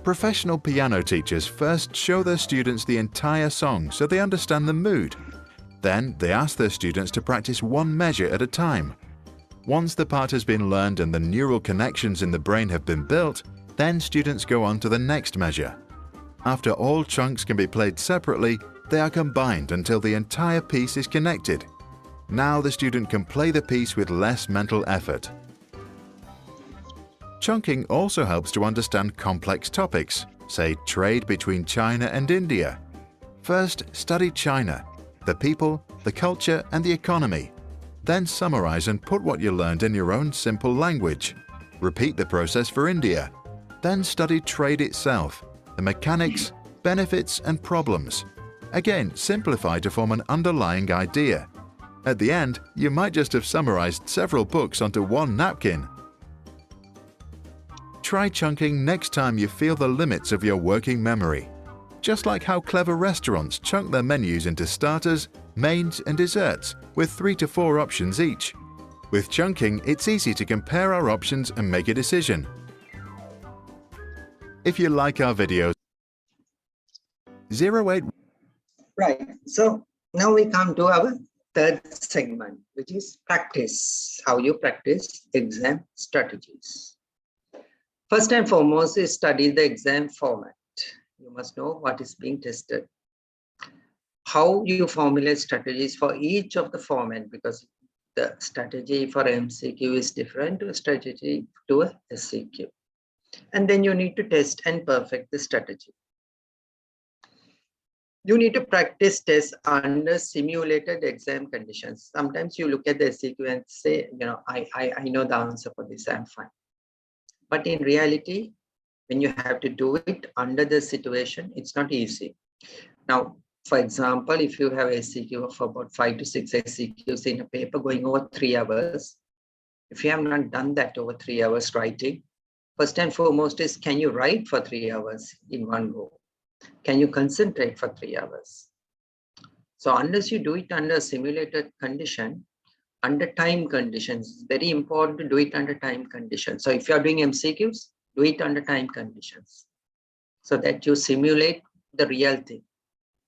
Professional piano teachers first show their students the entire song so they understand the mood. Then they ask their students to practice one measure at a time. Once the part has been learned and the neural connections in the brain have been built, then students go on to the next measure. After all chunks can be played separately, they are combined until the entire piece is connected. Now the student can play the piece with less mental effort. Chunking also helps to understand complex topics, say trade between China and India. First, study China. the people, the culture, and the economy. Then summarize and put what you learned in your own simple language. Repeat the process for India. Then study trade itself, the mechanics, benefits, and problems. Again, simplify to form an underlying idea. At the end, you might just have summarized several books onto one napkin. Try chunking next time you feel the limits of your working memory. Just like how clever restaurants chunk their menus into starters, mains, and desserts with 3 to 4 options each. With chunking, it's easy to compare our options and make a decision. If you like our videos, 08. Right. So now we come to our third segment, which is practice, how you practice exam strategies. First and foremost is study the exam format. You must know what is being tested. How you formulate strategies for each of the format, because the strategy for MCQ is different to a strategy to a SCQ. And then you need to test and perfect the strategy. You need to practice tests under simulated exam conditions. Sometimes you look at the SCQ and say, I know the answer for this, I'm fine. But in reality, when you have to do it under the situation, it's not easy. Now, for example, if you have a SCQ of about 5 to 6 SCQs in a paper going over 3 hours, if you have not done that over 3 hours writing, first and foremost is, can you write for 3 hours in one go? Can you concentrate for 3 hours? So unless you do it under a simulated condition, under time conditions, it's very important to do it under time conditions. So if you are doing MCQs, do it under time conditions so that you simulate the real thing,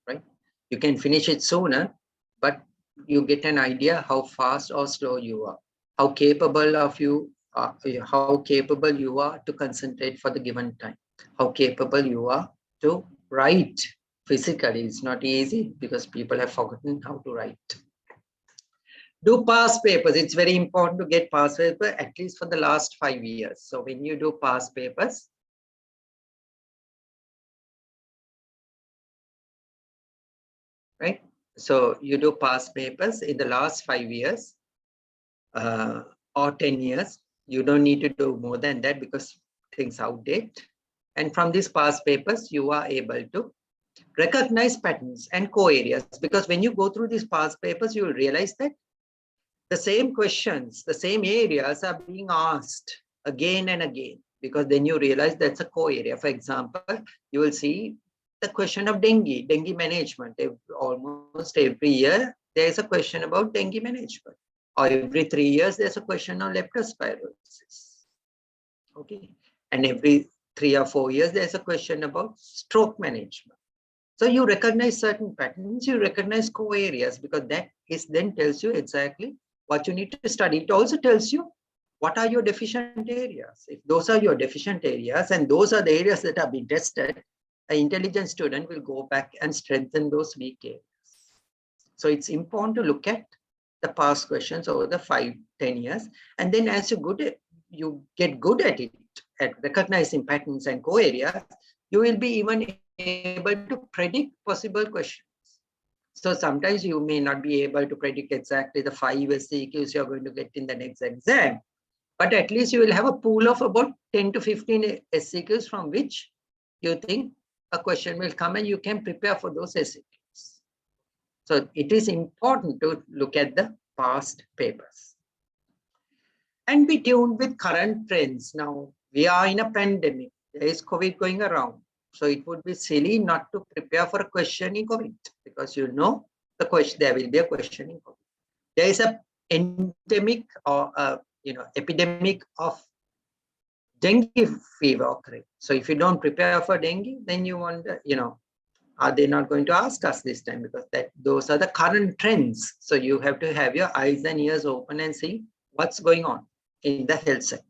right? You can finish it sooner, but you get an idea how fast or slow you are, how capable you are to concentrate for the given time, how capable you are to write physically. It's not easy because people have forgotten how to write. Do past papers. It's very important to get past paper at least for the last 5 years. So when you do past papers, right? So you do past papers in the last 5 years or 10 years. You don't need to do more than that because things outdate. And from these past papers, you are able to recognize patterns and core areas, because when you go through these past papers, you will realize that the same questions, the same areas are being asked again and again, because then you realize that's a core area. For example, you will see the question of dengue management. Almost every year, there is a question about dengue management. Or every 3 years, there's a question on leptospirosis. Okay. And every 3 or 4 years, there's a question about stroke management. So you recognize certain patterns, you recognize core areas, because that then tells you exactly what you need to study. It also tells you what are your deficient areas. If those are your deficient areas and those are the areas that are being tested, an intelligent student will go back and strengthen those weak areas. So it's important to look at the past questions over the 5-10 years. And then as you get good at it, at recognizing patterns and core areas, you will be even able to predict possible questions. So sometimes you may not be able to predict exactly the 5 SCQs you're going to get in the next exam, but at least you will have a pool of about 10 to 15 SCQs from which you think a question will come and you can prepare for those SCQs. So it is important to look at the past papers and be tuned with current trends. Now, we are in a pandemic. There is COVID going around. So it would be silly not to prepare for a question in COVID, because you know the question, there will be a question in COVID. There is a endemic or epidemic of dengue fever occurring. So if you don't prepare for dengue, then you wonder, are they not going to ask us this time? Because those are the current trends. So you have to have your eyes and ears open and see what's going on in the health sector.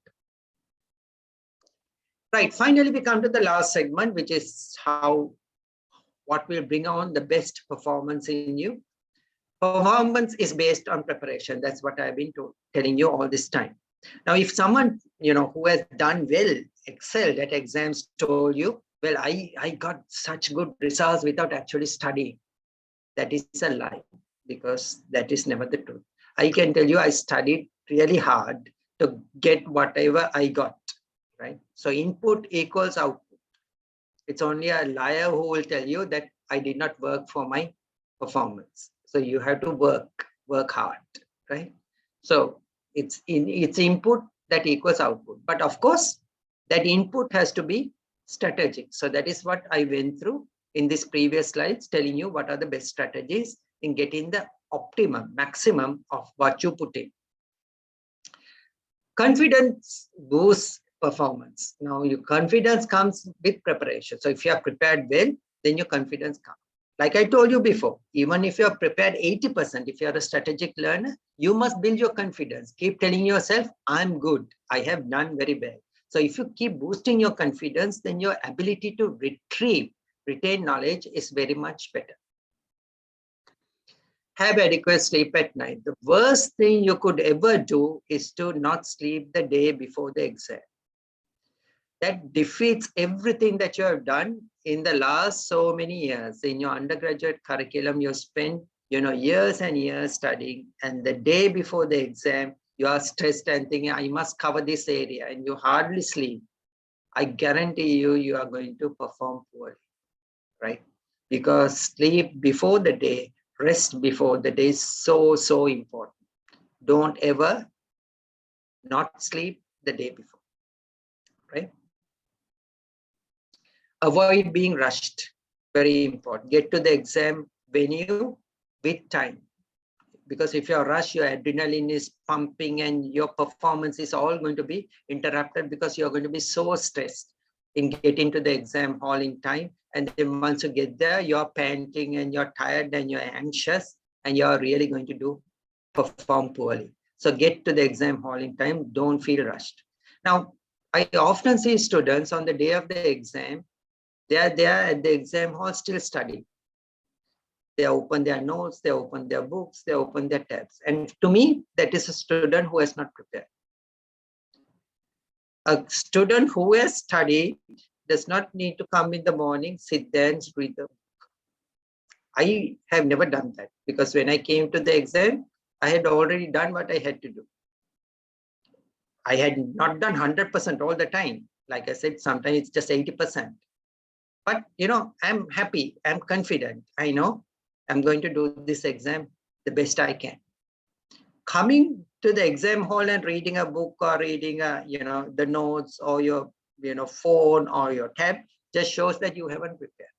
Right, finally, we come to the last segment, which is what will bring on the best performance in you. Performance is based on preparation. That's what I've been telling you all this time. Now, if someone, who has done well, excelled at exams, told you, well, I got such good results without actually studying. That is a lie, because that is never the truth. I can tell you I studied really hard to get whatever I got, right? So input equals output. It's only a liar who will tell you that I did not work for my performance. So you have to work hard, right? So it's input that equals output. But of course, that input has to be strategic. So that is what I went through in this previous slides, telling you what are the best strategies in getting the optimum, maximum of what you put in. Confidence boosts performance. Now your confidence comes with preparation. So if you are prepared well, then your confidence comes. Like I told you before, even if you are prepared 80%, if you are a strategic learner, you must build your confidence. Keep telling yourself, I'm good. I have done very well. So if you keep boosting your confidence, then your ability to retain knowledge is very much better. Have adequate sleep at night. The worst thing you could ever do is to not sleep the day before the exam. That defeats everything that you have done in the last so many years. In your undergraduate curriculum, you spent years and years studying, and the day before the exam, you are stressed and thinking, I must cover this area, and you hardly sleep. I guarantee you, you are going to perform poorly, right? Because sleep before the day, rest before the day is so important. Don't ever not sleep the day before, right? Avoid being rushed. Very important. Get to the exam venue with time. Because if you're rushed, your adrenaline is pumping and your performance is all going to be interrupted because you're going to be so stressed in getting to the exam hall in time. And then once you get there, you're panting and you're tired and you're anxious and you're really going to perform poorly. So get to the exam hall in time. Don't feel rushed. Now, I often see students on the day of the exam, they are there at the exam hall still studying. They open their notes, they open their books, they open their tabs. And to me, that is a student who has not prepared. A student who has studied does not need to come in the morning, sit there and read the book. I have never done that because when I came to the exam, I had already done what I had to do. I had not done 100% all the time. Like I said, sometimes it's just 80%. But, I'm happy, I'm confident. I know I'm going to do this exam the best I can. Coming to the exam hall and reading a book or reading the notes or your phone or your tab just shows that you haven't prepared.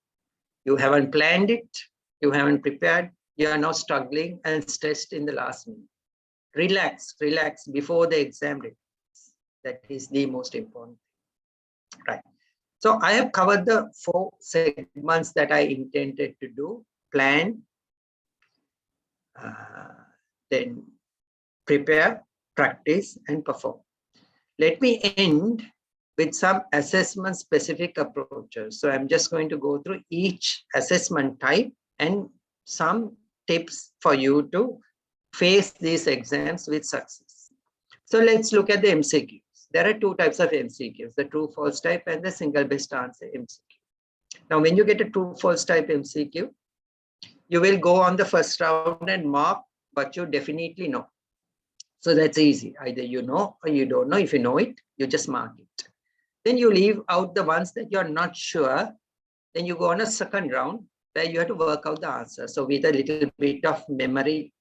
You haven't planned it, you haven't prepared, you are now struggling and stressed in the last minute. Relax before the exam. That is the most important thing. Right. So I have covered the 4 segments that I intended to do: plan, then prepare, practice, and perform. Let me end with some assessment specific approaches. So I'm just going to go through each assessment type and some tips for you to face these exams with success. So let's look at the MCQs. There are 2 types of MCQs, the true false type and the single best answer MCQ. Now, when you get a true false type MCQ, you will go on the first round and mark what you definitely know. So that's easy. Either you know or you don't know. If you know it, you just mark it. Then you leave out the ones that you're not sure. Then you go on a second round where you have to work out the answer. So with a little bit of memory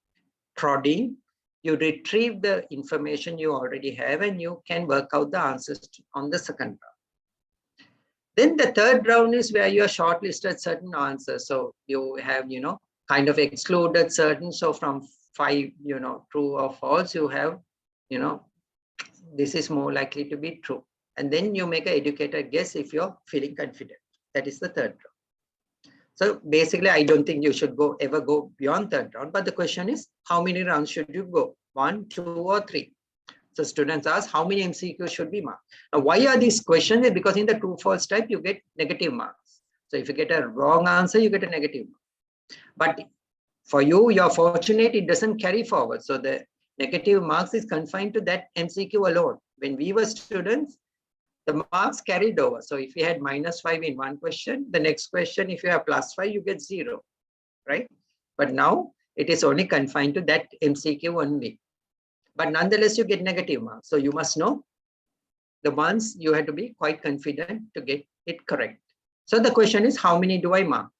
prodding, you retrieve the information you already have and you can work out the answers on the second round. Then the third round is where you are shortlisted certain answers. So you have, kind of excluded certain. So from 5, true or false, you have, this is more likely to be true. And then you make an educated guess if you're feeling confident. That is the third round. So basically, I don't think you should ever go beyond third round. But the question is, how many rounds should you go? 1, 2, or 3? So students ask, how many MCQs should be marked? Now, why are these questions? Because in the true false type, you get negative marks. So if you get a wrong answer, you get a negative mark. But for you, you're fortunate, it doesn't carry forward. So the negative marks is confined to that MCQ alone. When we were students, the marks carried over. So if you had -5 in one question, the next question, if you have +5, you get 0, right? But now it is only confined to that MCQ only. But nonetheless, you get negative marks. So you must know the ones you have to be quite confident to get it correct. So the question is, how many do I mark?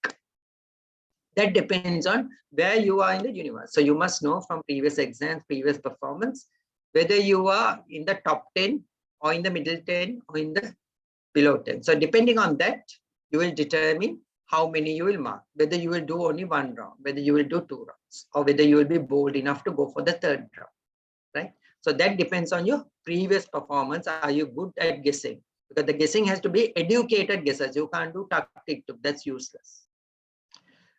That depends on where you are in the universe. So you must know from previous exams, previous performance, whether you are in the top 10 or in the middle 10 or in the below 10. So depending on that, you will determine how many you will mark, whether you will do only one round, whether you will do 2 rounds, or whether you will be bold enough to go for the 3rd round, right? So that depends on your previous performance. Are you good at guessing? Because the guessing has to be educated guesses. You can't do tactic, that's useless.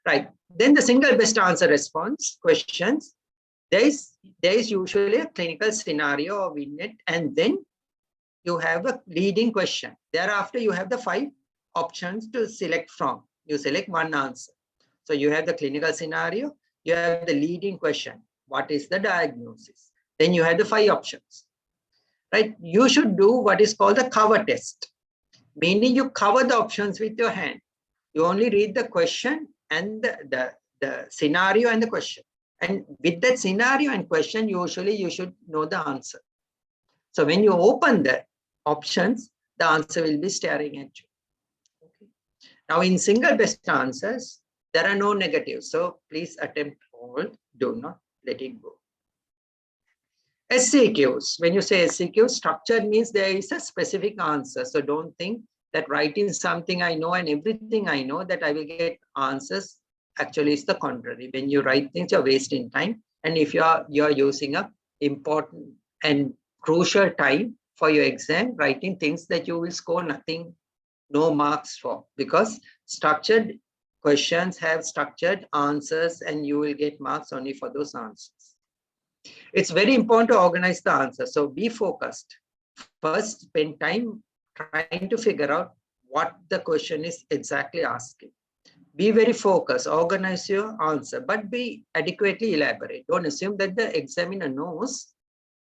Right. Then the single best answer response questions. There is usually a clinical scenario or vignette, and then you have a leading question. Thereafter, you have the 5 options to select from. You select one answer. So you have the clinical scenario, you have the leading question. What is the diagnosis? Then you have the 5 options. Right? You should do what is called the cover test, meaning you cover the options with your hand. You only read the question and the scenario and the question. And with that scenario and question, usually you should know the answer. So when you open the options, the answer will be staring at you. Okay. Now in single best answers, there are no negatives. So please attempt all, do not let it go. SCQs, when you say SCQ, structured means there is a specific answer. So don't think that writing something I know and everything I know that I will get answers. Actually, it's the contrary. When you write things, you're wasting time. And if you're using up important and crucial time for your exam, writing things that you will score nothing, no marks for, because structured questions have structured answers and you will get marks only for those answers. It's very important to organize the answer. So be focused. First, spend time trying to figure out what the question is exactly asking. Be very focused, organize your answer, but be adequately elaborate. Don't assume that the examiner knows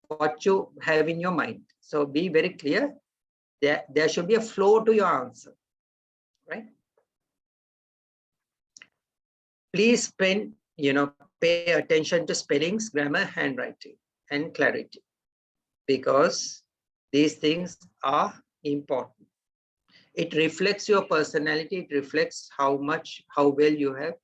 what you have in your mind. So be very clear. There should be a flow to your answer, right? Please pay attention to spellings, grammar, handwriting, and clarity, because these things are important. It reflects your personality. It reflects how well you have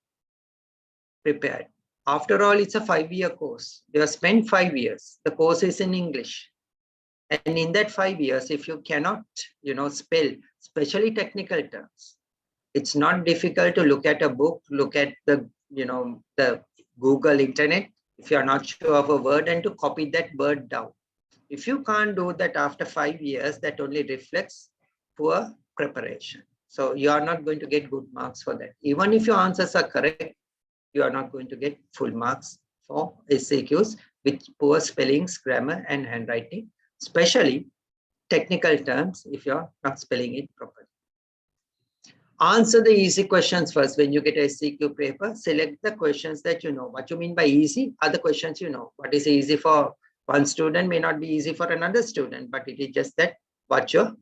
prepared. After all, it's a 5-year course. You have spent 5 years. The course is in English. And in that 5 years, if you cannot, spell, especially technical terms, it's not difficult to look at a book, look at the Google internet, if you are not sure of a word, and to copy that word down. If you can't do that after 5 years, that only reflects poor preparation. So you are not going to get good marks for that. Even if your answers are correct, you are not going to get full marks for SCQs with poor spellings, grammar, and handwriting, especially technical terms if you're not spelling it properly. Answer the easy questions first. When you get a SCQ paper, select the questions that you know. What you mean by easy are the questions you know. What is easy for one student may not be easy for another student, but it is just that what your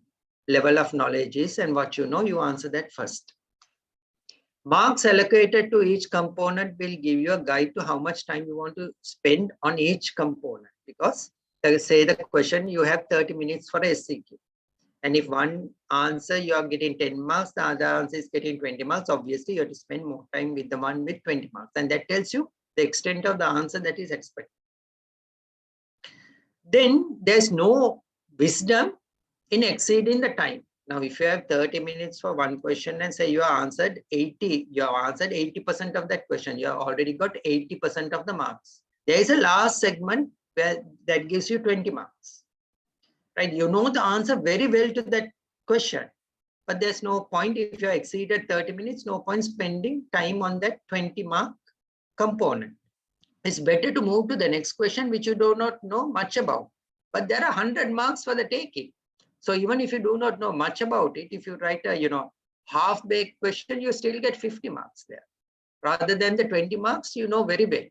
level of knowledge is and what you know, you answer that first. Marks allocated to each component will give you a guide to how much time you want to spend on each component, because say the question, you have 30 minutes for a SCQ. And if one answer you are getting 10 marks, the other answer is getting 20 marks, obviously you have to spend more time with the one with 20 marks. And that tells you the extent of the answer that is expected. Then there's no wisdom in exceeding the time. Now, if you have 30 minutes for one question and say you have answered 80% of that question, you have already got 80% of the marks. There is a last segment where that gives you 20 marks. Right? You know the answer very well to that question, but there's no point if you have exceeded 30 minutes, no point spending time on that 20 mark component. It's better to move to the next question, which you do not know much about, but there are 100 marks for the taking. So even if you do not know much about it, if you write a half-baked question, you still get 50 marks there, rather than the 20 marks you know very well,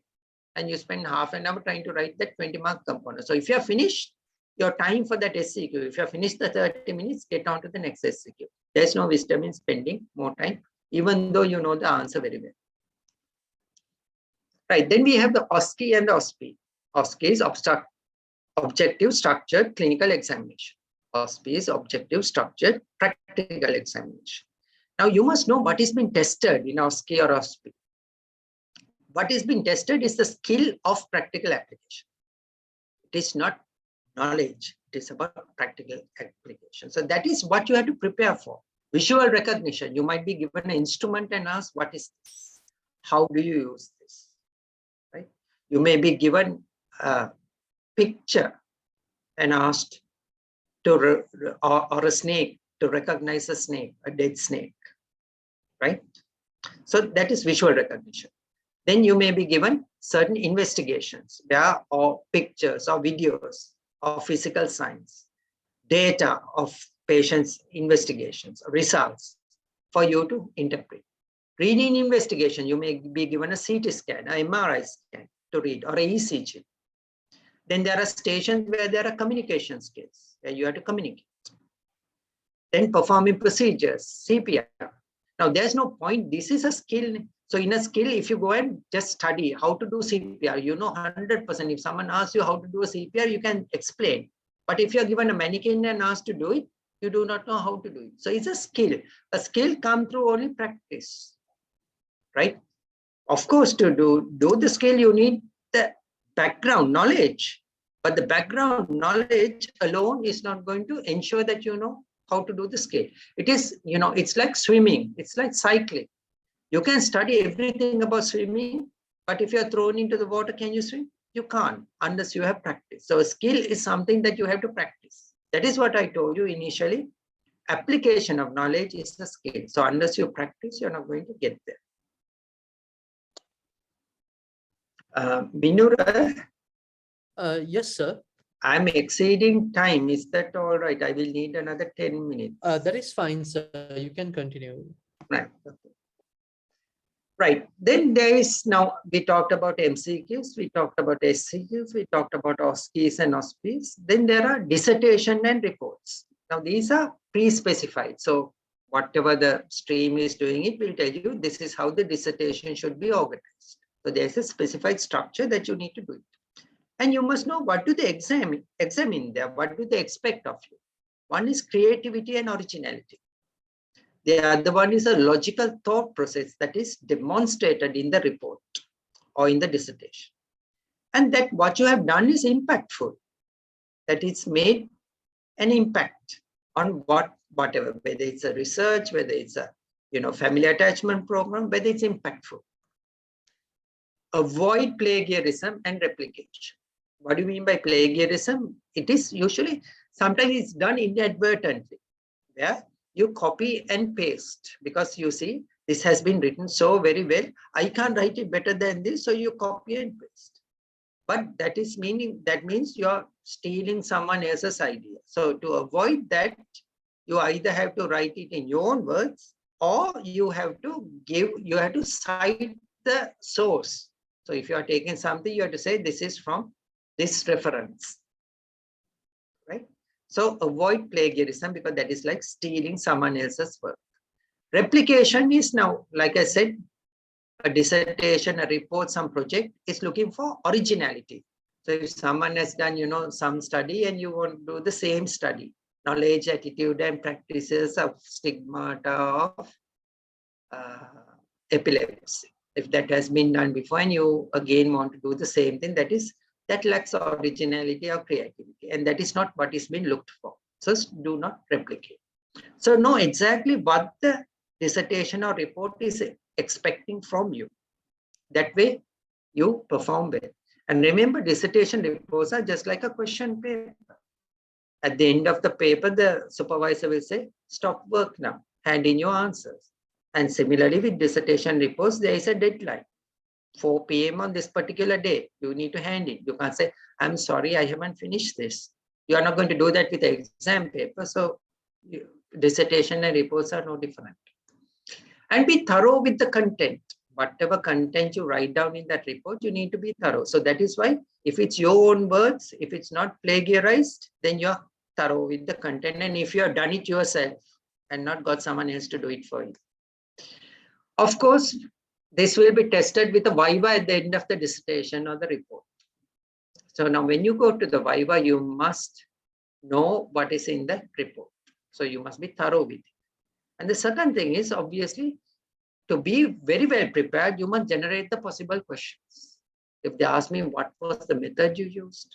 and you spend half an hour trying to write that 20 mark component. So if you have finished your time for that SCQ, if you have finished the 30 minutes, get on to the next SCQ. There's no wisdom in spending more time, even though you know the answer very well. Right, then we have the OSCE and the OSPE. OSCE is objective structured clinical examination. OSPE is objective structured practical examination. Now you must know what is being tested in OSCE or OSPE. What is being tested is the skill of practical application. It is not knowledge, it is about practical application. So that is what you have to prepare for. Visual recognition, you might be given an instrument and asked, what is this? How do you use this? Right? You may be given a picture and asked to, or a snake, to recognize a snake, a dead snake, right? So that is visual recognition. Then you may be given certain investigations, there or pictures or videos of physical science, data of patients' investigations, results for you to interpret. Reading investigation, you may be given a CT scan, an MRI scan to read, or an ECG. Then there are stations where there are communication skills, where you have to communicate. Then performing procedures, CPR. Now there's no point, this is a skill. So in a skill, if you go and just study how to do CPR, you know 100%. If someone asks you how to do a CPR, you can explain. But if you're given a mannequin and asked to do it, you do not know how to do it. So it's a skill. A skill comes through only practice, right? Of course, to do the skill, you need the background knowledge. But the background knowledge alone is not going to ensure that you know how to do the skill. It is, it's like swimming. It's like cycling. You can study everything about swimming, but if you're thrown into the water, can you swim? You can't unless you have practice. So a skill is something that you have to practice. That is what I told you initially. Application of knowledge is the skill. So unless you practice, you're not going to get there. Binura? Yes, sir. I'm exceeding time. Is that all right? I will need another 10 minutes. That is fine, sir. You can continue. Right. Okay. Right. Then there is, now we talked about MCQs, we talked about SCQs, we talked about OSCEs and OSPEs. Then there are dissertation and reports. Now these are pre-specified. So whatever the stream is doing, it will tell you this is how the dissertation should be organized. So there's a specified structure that you need to do it. And you must know what do they examine there, what do they expect of you. One is creativity and originality. The other one is a logical thought process that is demonstrated in the report or in the dissertation. And that what you have done is impactful, that it's made an impact on whatever, whether it's a research, whether it's a family attachment program, whether it's impactful. Avoid plagiarism and replication. What do you mean by plagiarism? It is usually, sometimes it's done inadvertently, where you copy and paste, because you see, this has been written so very well, I can't write it better than this, so you copy and paste. But that means you're stealing someone else's idea. So to avoid that, you either have to write it in your own words, or you have to cite the source. So if you are taking something, you have to say, this is from this reference, right? So avoid plagiarism, because that is like stealing someone else's work. Replication is now, like I said, a dissertation, a report, some project is looking for originality. So if someone has done, some study and you want to do the same study, knowledge, attitude, and practices of stigmata of epilepsy. If that has been done before and you again want to do the same thing, that lacks originality or creativity, and that is not what is being looked for. So do not replicate. So know exactly what the dissertation or report is expecting from you. That way you perform well. And remember, dissertation reports are just like a question paper. At the end of the paper, the supervisor will say, stop work now, hand in your answers. And similarly with dissertation reports, there is a deadline. 4 p.m. on this particular day, you need to hand it. You can't say, I'm sorry, I haven't finished this. You are not going to do that with the exam paper. So dissertation and reports are no different. And be thorough with the content. Whatever content you write down in that report, you need to be thorough. So that is why if it's your own words, if it's not plagiarized, then you're thorough with the content. And if you have done it yourself and not got someone else to do it for you. Of course, This will be tested with a viva at the end of the dissertation or the report. So now when you go to the viva, you must know what is in the report. So you must be thorough with it. And the second thing is, obviously, to be very well prepared, you must generate the possible questions. If they ask me, what was the method you used?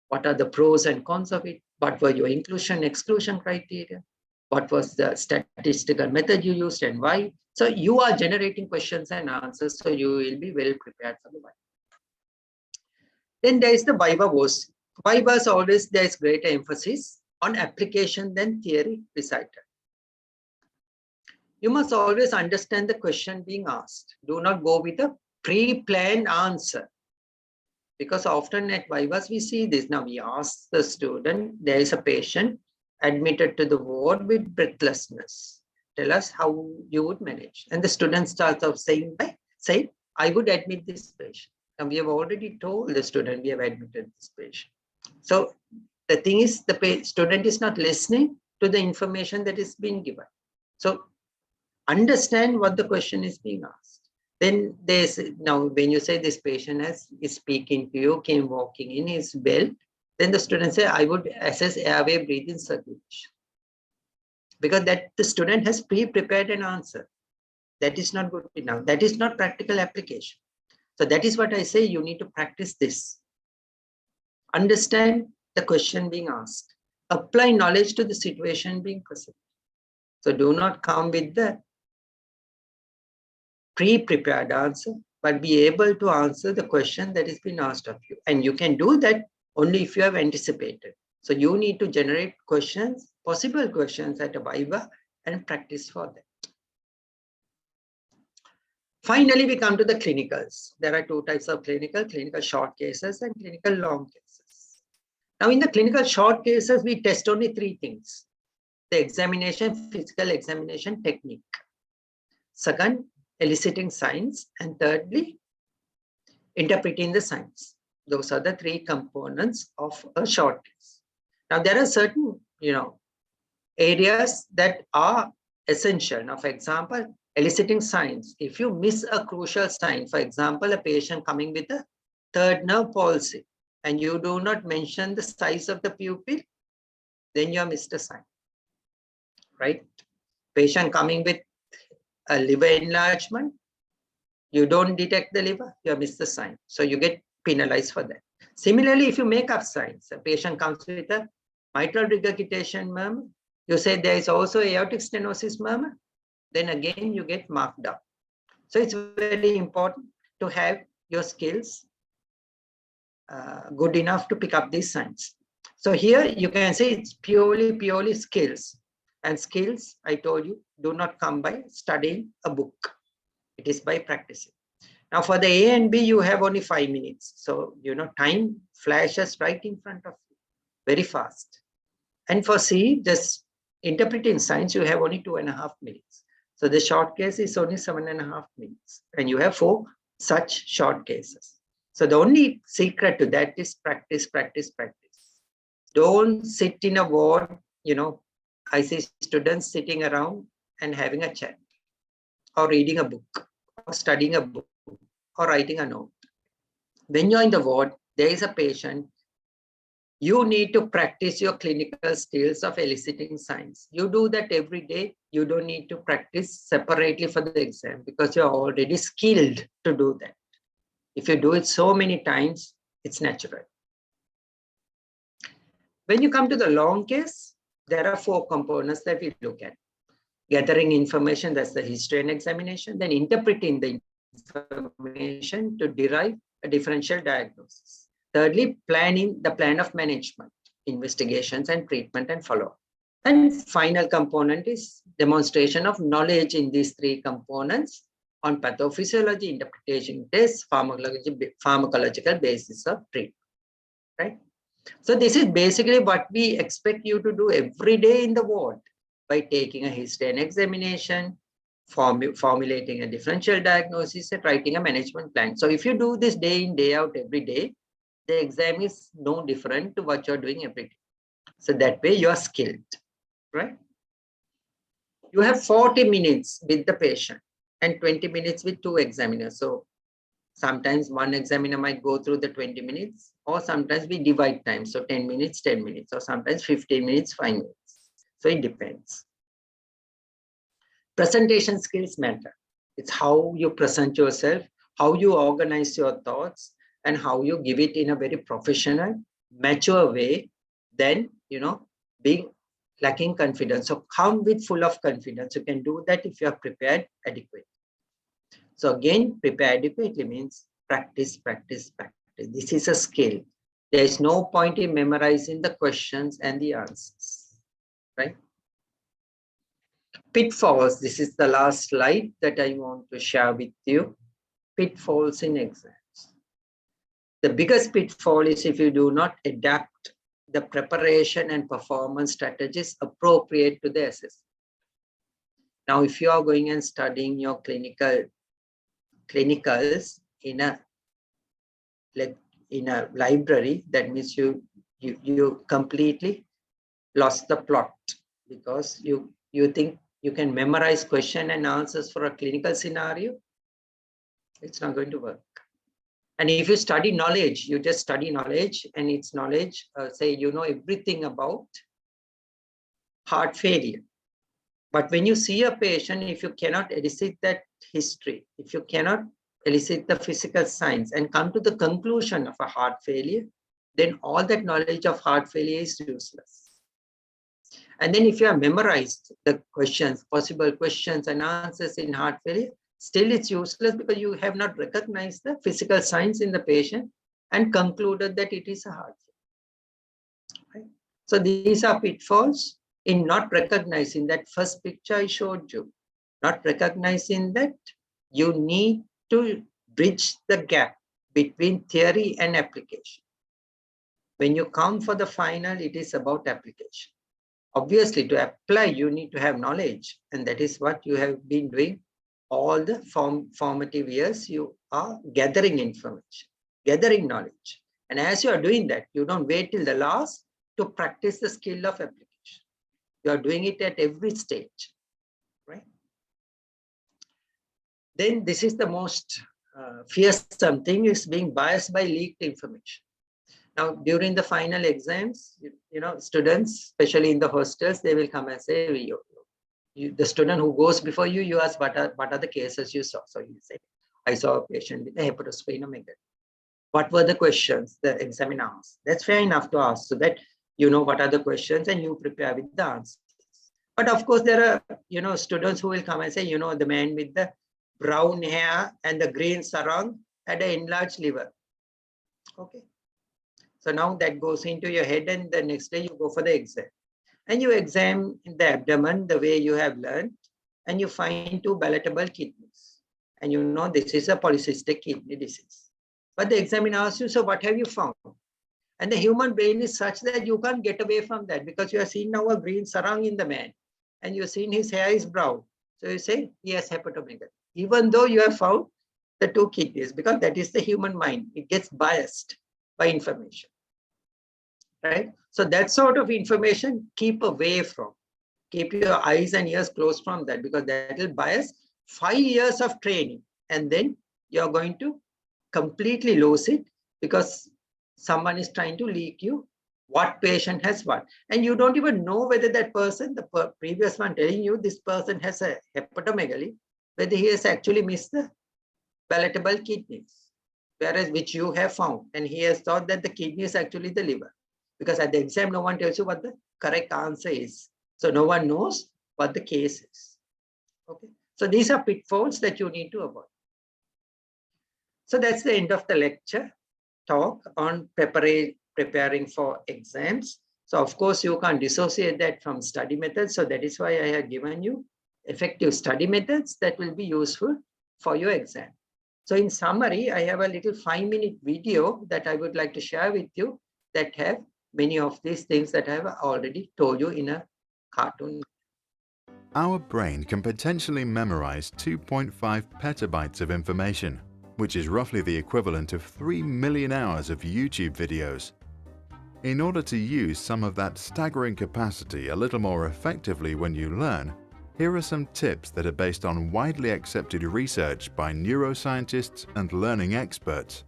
What are the pros and cons of it? What were your inclusion, exclusion criteria? What was the statistical method you used and why? So you are generating questions and answers, so you will be well prepared for the viva. Then there is the viva voice. Vivas always there is greater emphasis on application than theory recited. You must always understand the question being asked. Do not go with a pre-planned answer. Because often at vivas we see this. Now we ask the student, there is a patient admitted to the ward with breathlessness. Tell us how you would manage. And the student starts off saying, I would admit this patient. And we have already told the student we have admitted this patient. So the thing is, the student is not listening to the information that is being given. So understand what the question is being asked. Then there's, now when you say this patient is speaking to you, came walking in, is well, then the student say, I would assess airway breathing circulation. Because that the student has pre-prepared an answer. That is not good enough. That is not practical application. So that is what I say, you need to practice this. Understand the question being asked. Apply knowledge to the situation being presented. So do not come with the pre-prepared answer, but be able to answer the question that is being asked of you. And you can do that only if you have anticipated. So you need to generate questions, possible questions at a viva and practice for that. Finally, we come to the clinicals. There are two types of clinical short cases and clinical long cases. Now in the clinical short cases, we test only three things: the examination, physical examination technique. Second, eliciting signs, and thirdly, interpreting the signs. Those are the three components of a short case. Now there are certain, areas that are essential. Now, for example, eliciting signs. If you miss a crucial sign, for example, a patient coming with a third nerve palsy, and you do not mention the size of the pupil, then you have missed a sign, right? Patient coming with a liver enlargement, you don't detect the liver, you have missed the sign. So you get penalized for that. Similarly, if you make up signs, a patient comes with a mitral regurgitation murmur, you say there is also aortic stenosis murmur, then again you get marked up. So it's very important to have your skills good enough to pick up these signs. So here you can say it's purely skills. And skills, I told you, do not come by studying a book. It is by practicing. Now for the A and B, you have only 5 minutes. So, time flashes right in front of you, very fast. And for C, just interpreting signs, you have only 2.5 minutes. So the short case is only 7.5 minutes. And you have 4 such short cases. So the only secret to that is practice, practice, practice. Don't sit in a ward, I see students sitting around and having a chat, or reading a book, or studying a book, or writing a note. When you're in the ward, there is a patient, you need to practice your clinical skills of eliciting signs. You do that every day. You don't need to practice separately for the exam because you're already skilled to do that. If you do it so many times, it's natural. When you come to the long case, there are 4 components that we look at. Gathering information, that's the history and examination, then interpreting the information to derive a differential diagnosis. Thirdly, planning the plan of management, investigations and treatment and follow-up. And final component is demonstration of knowledge in these 3 components on pathophysiology, interpretation tests, pharmacological basis of treatment, right? So this is basically what we expect you to do every day in the ward by taking a history and examination, formulating a differential diagnosis, and writing a management plan. So if you do this day in, day out, every day, the exam is no different to what you're doing every day. So that way you're skilled, right? You have 40 minutes with the patient and 20 minutes with 2 examiners. So sometimes one examiner might go through the 20 minutes, or sometimes we divide time. So 10 minutes, 10 minutes, or sometimes 15 minutes, 5 minutes. So it depends. Presentation skills matter. It's how you present yourself, how you organize your thoughts, and how you give it in a very professional, mature way. Then, being lacking confidence. So come with full of confidence. You can do that if you are prepared adequately. So again, prepare adequately means practice, practice, practice. This is a skill. There is no point in memorizing the questions and the answers, right? Pitfalls. This is the last slide that I want to share with you. Pitfalls in exams. The biggest pitfall is if you do not adapt the preparation and performance strategies appropriate to the assessment. Now, if you are going and studying your clinicals in a library, that means you completely lost the plot, because you think you can memorize question and answers for a clinical scenario. It's not going to work. And if you study knowledge, you just study knowledge, and it's knowledge, say you know everything about heart failure. But when you see a patient, if you cannot elicit that history, if you cannot elicit the physical signs and come to the conclusion of a heart failure, then all that knowledge of heart failure is useless. And then if you have memorized the questions, possible questions and answers in heart failure, still it's useless, because you have not recognized the physical signs in the patient and concluded that it is a heart failure. Right? So these are pitfalls in not recognizing that first picture I showed you, not recognizing that you need to bridge the gap between theory and application. When you come for the final, it is about application. Obviously, to apply, you need to have knowledge, and that is what you have been doing all the formative years. You are gathering information, gathering knowledge. And as you are doing that, you don't wait till the last to practice the skill of application. You are doing it at every stage, right? Then this is the most fearsome thing, is being biased by leaked information. Now, during the final exams, students, especially in the hostels, they will come and say, the student who goes before you, you ask, what are the cases you saw? So you say, I saw a patient with a hepatosplenomegaly. What were the questions the examiner asked? That's fair enough to ask, so that you know what are the questions and you prepare with the answers. But of course, there are, students who will come and say, the man with the brown hair and the green sarong had an enlarged liver. Okay. So now that goes into your head, and the next day you go for the exam. And you examine the abdomen the way you have learned, and you find 2 palatable kidneys. And you know this is a polycystic kidney disease. But the examiner asks you, so what have you found? And the human brain is such that you can't get away from that, because you have seen now a green sarong in the man, and you've seen his hair is brown. So you say, he has hepatomegaly, even though you have found the 2 kidneys, because that is the human mind. It gets biased by information. Right? So that sort of information, keep away from. Keep your eyes and ears closed from that, because that will bias 5 years of training. And then you're going to completely lose it, because someone is trying to leak you what patient has what. And you don't even know whether that person, the previous one telling you this person has a hepatomegaly, whether he has actually missed the palatable kidneys, whereas which you have found. And he has thought that the kidney is actually the liver. Because at the exam, no one tells you what the correct answer is. So no one knows what the case is. Okay. So these are pitfalls that you need to avoid. So that's the end of the lecture talk on preparing for exams. So of course, you can't dissociate that from study methods. So that is why I have given you effective study methods that will be useful for your exam. So in summary, I have a little 5-minute video that I would like to share with you that have many of these things that I have already told you in a cartoon. Our brain can potentially memorize 2.5 petabytes of information, which is roughly the equivalent of 3 million hours of YouTube videos. In order to use some of that staggering capacity a little more effectively when you learn, Here are some tips that are based on widely accepted research by neuroscientists and learning experts.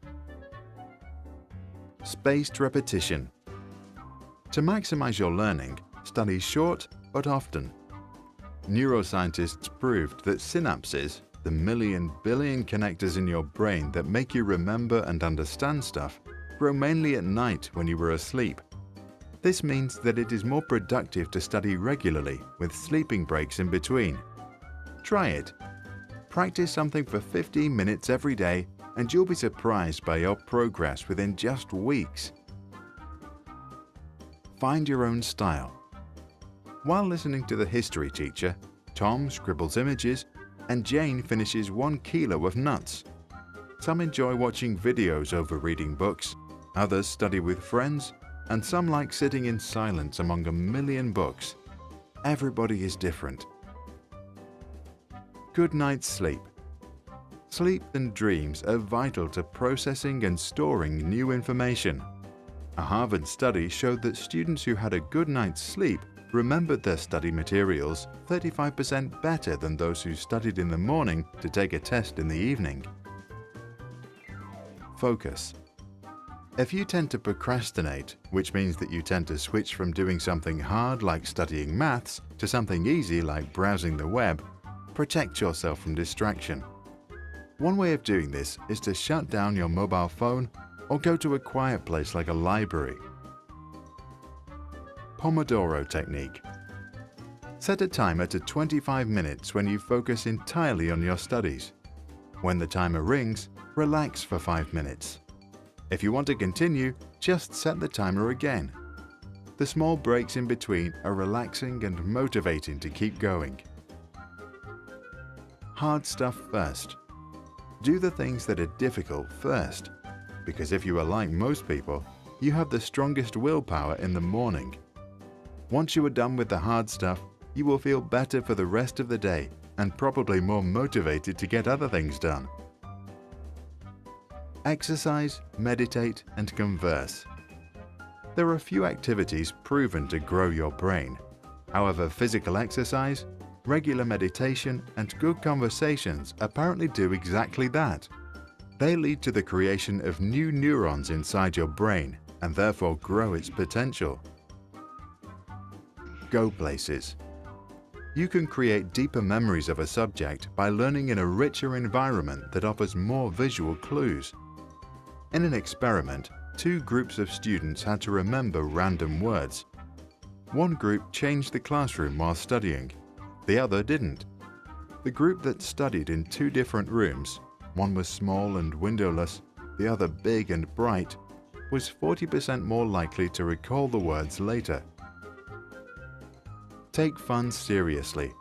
Spaced repetition. To maximize your learning, study short but often. Neuroscientists proved that synapses, the million billion connectors in your brain that make you remember and understand stuff, grow mainly at night when you were asleep. This means that it is more productive to study regularly with sleeping breaks in between. Try it. Practice something for 15 minutes every day and you'll be surprised by your progress within just weeks. Find your own style. While listening to the history teacher, Tom scribbles images and Jane finishes 1 kilo of nuts. Some enjoy watching videos over reading books, others study with friends, and some like sitting in silence among a million books. Everybody is different. Good night's sleep. Sleep and dreams are vital to processing and storing new information. A Harvard study showed that students who had a good night's sleep remembered their study materials 35% better than those who studied in the morning to take a test in the evening. Focus. If you tend to procrastinate, which means that you tend to switch from doing something hard like studying maths to something easy like browsing the web, protect yourself from distraction. One way of doing this is to shut down your mobile phone or go to a quiet place like a library. Pomodoro technique. Set a timer to 25 minutes when you focus entirely on your studies. When the timer rings, relax for 5 minutes. If you want to continue, just set the timer again. The small breaks in between are relaxing and motivating to keep going. Hard stuff first. Do the things that are difficult first, because if you are like most people, you have the strongest willpower in the morning. Once you are done with the hard stuff, you will feel better for the rest of the day and probably more motivated to get other things done. Exercise, meditate, and converse. There are few activities proven to grow your brain. However, physical exercise, regular meditation, and good conversations apparently do exactly that. They lead to the creation of new neurons inside your brain and therefore grow its potential. Go places. You can create deeper memories of a subject by learning in a richer environment that offers more visual clues. In an experiment, 2 groups of students had to remember random words. One group changed the classroom while studying, the other didn't. The group that studied in 2 different rooms, one was small and windowless, the other big and bright, was 40% more likely to recall the words later. Take fun seriously.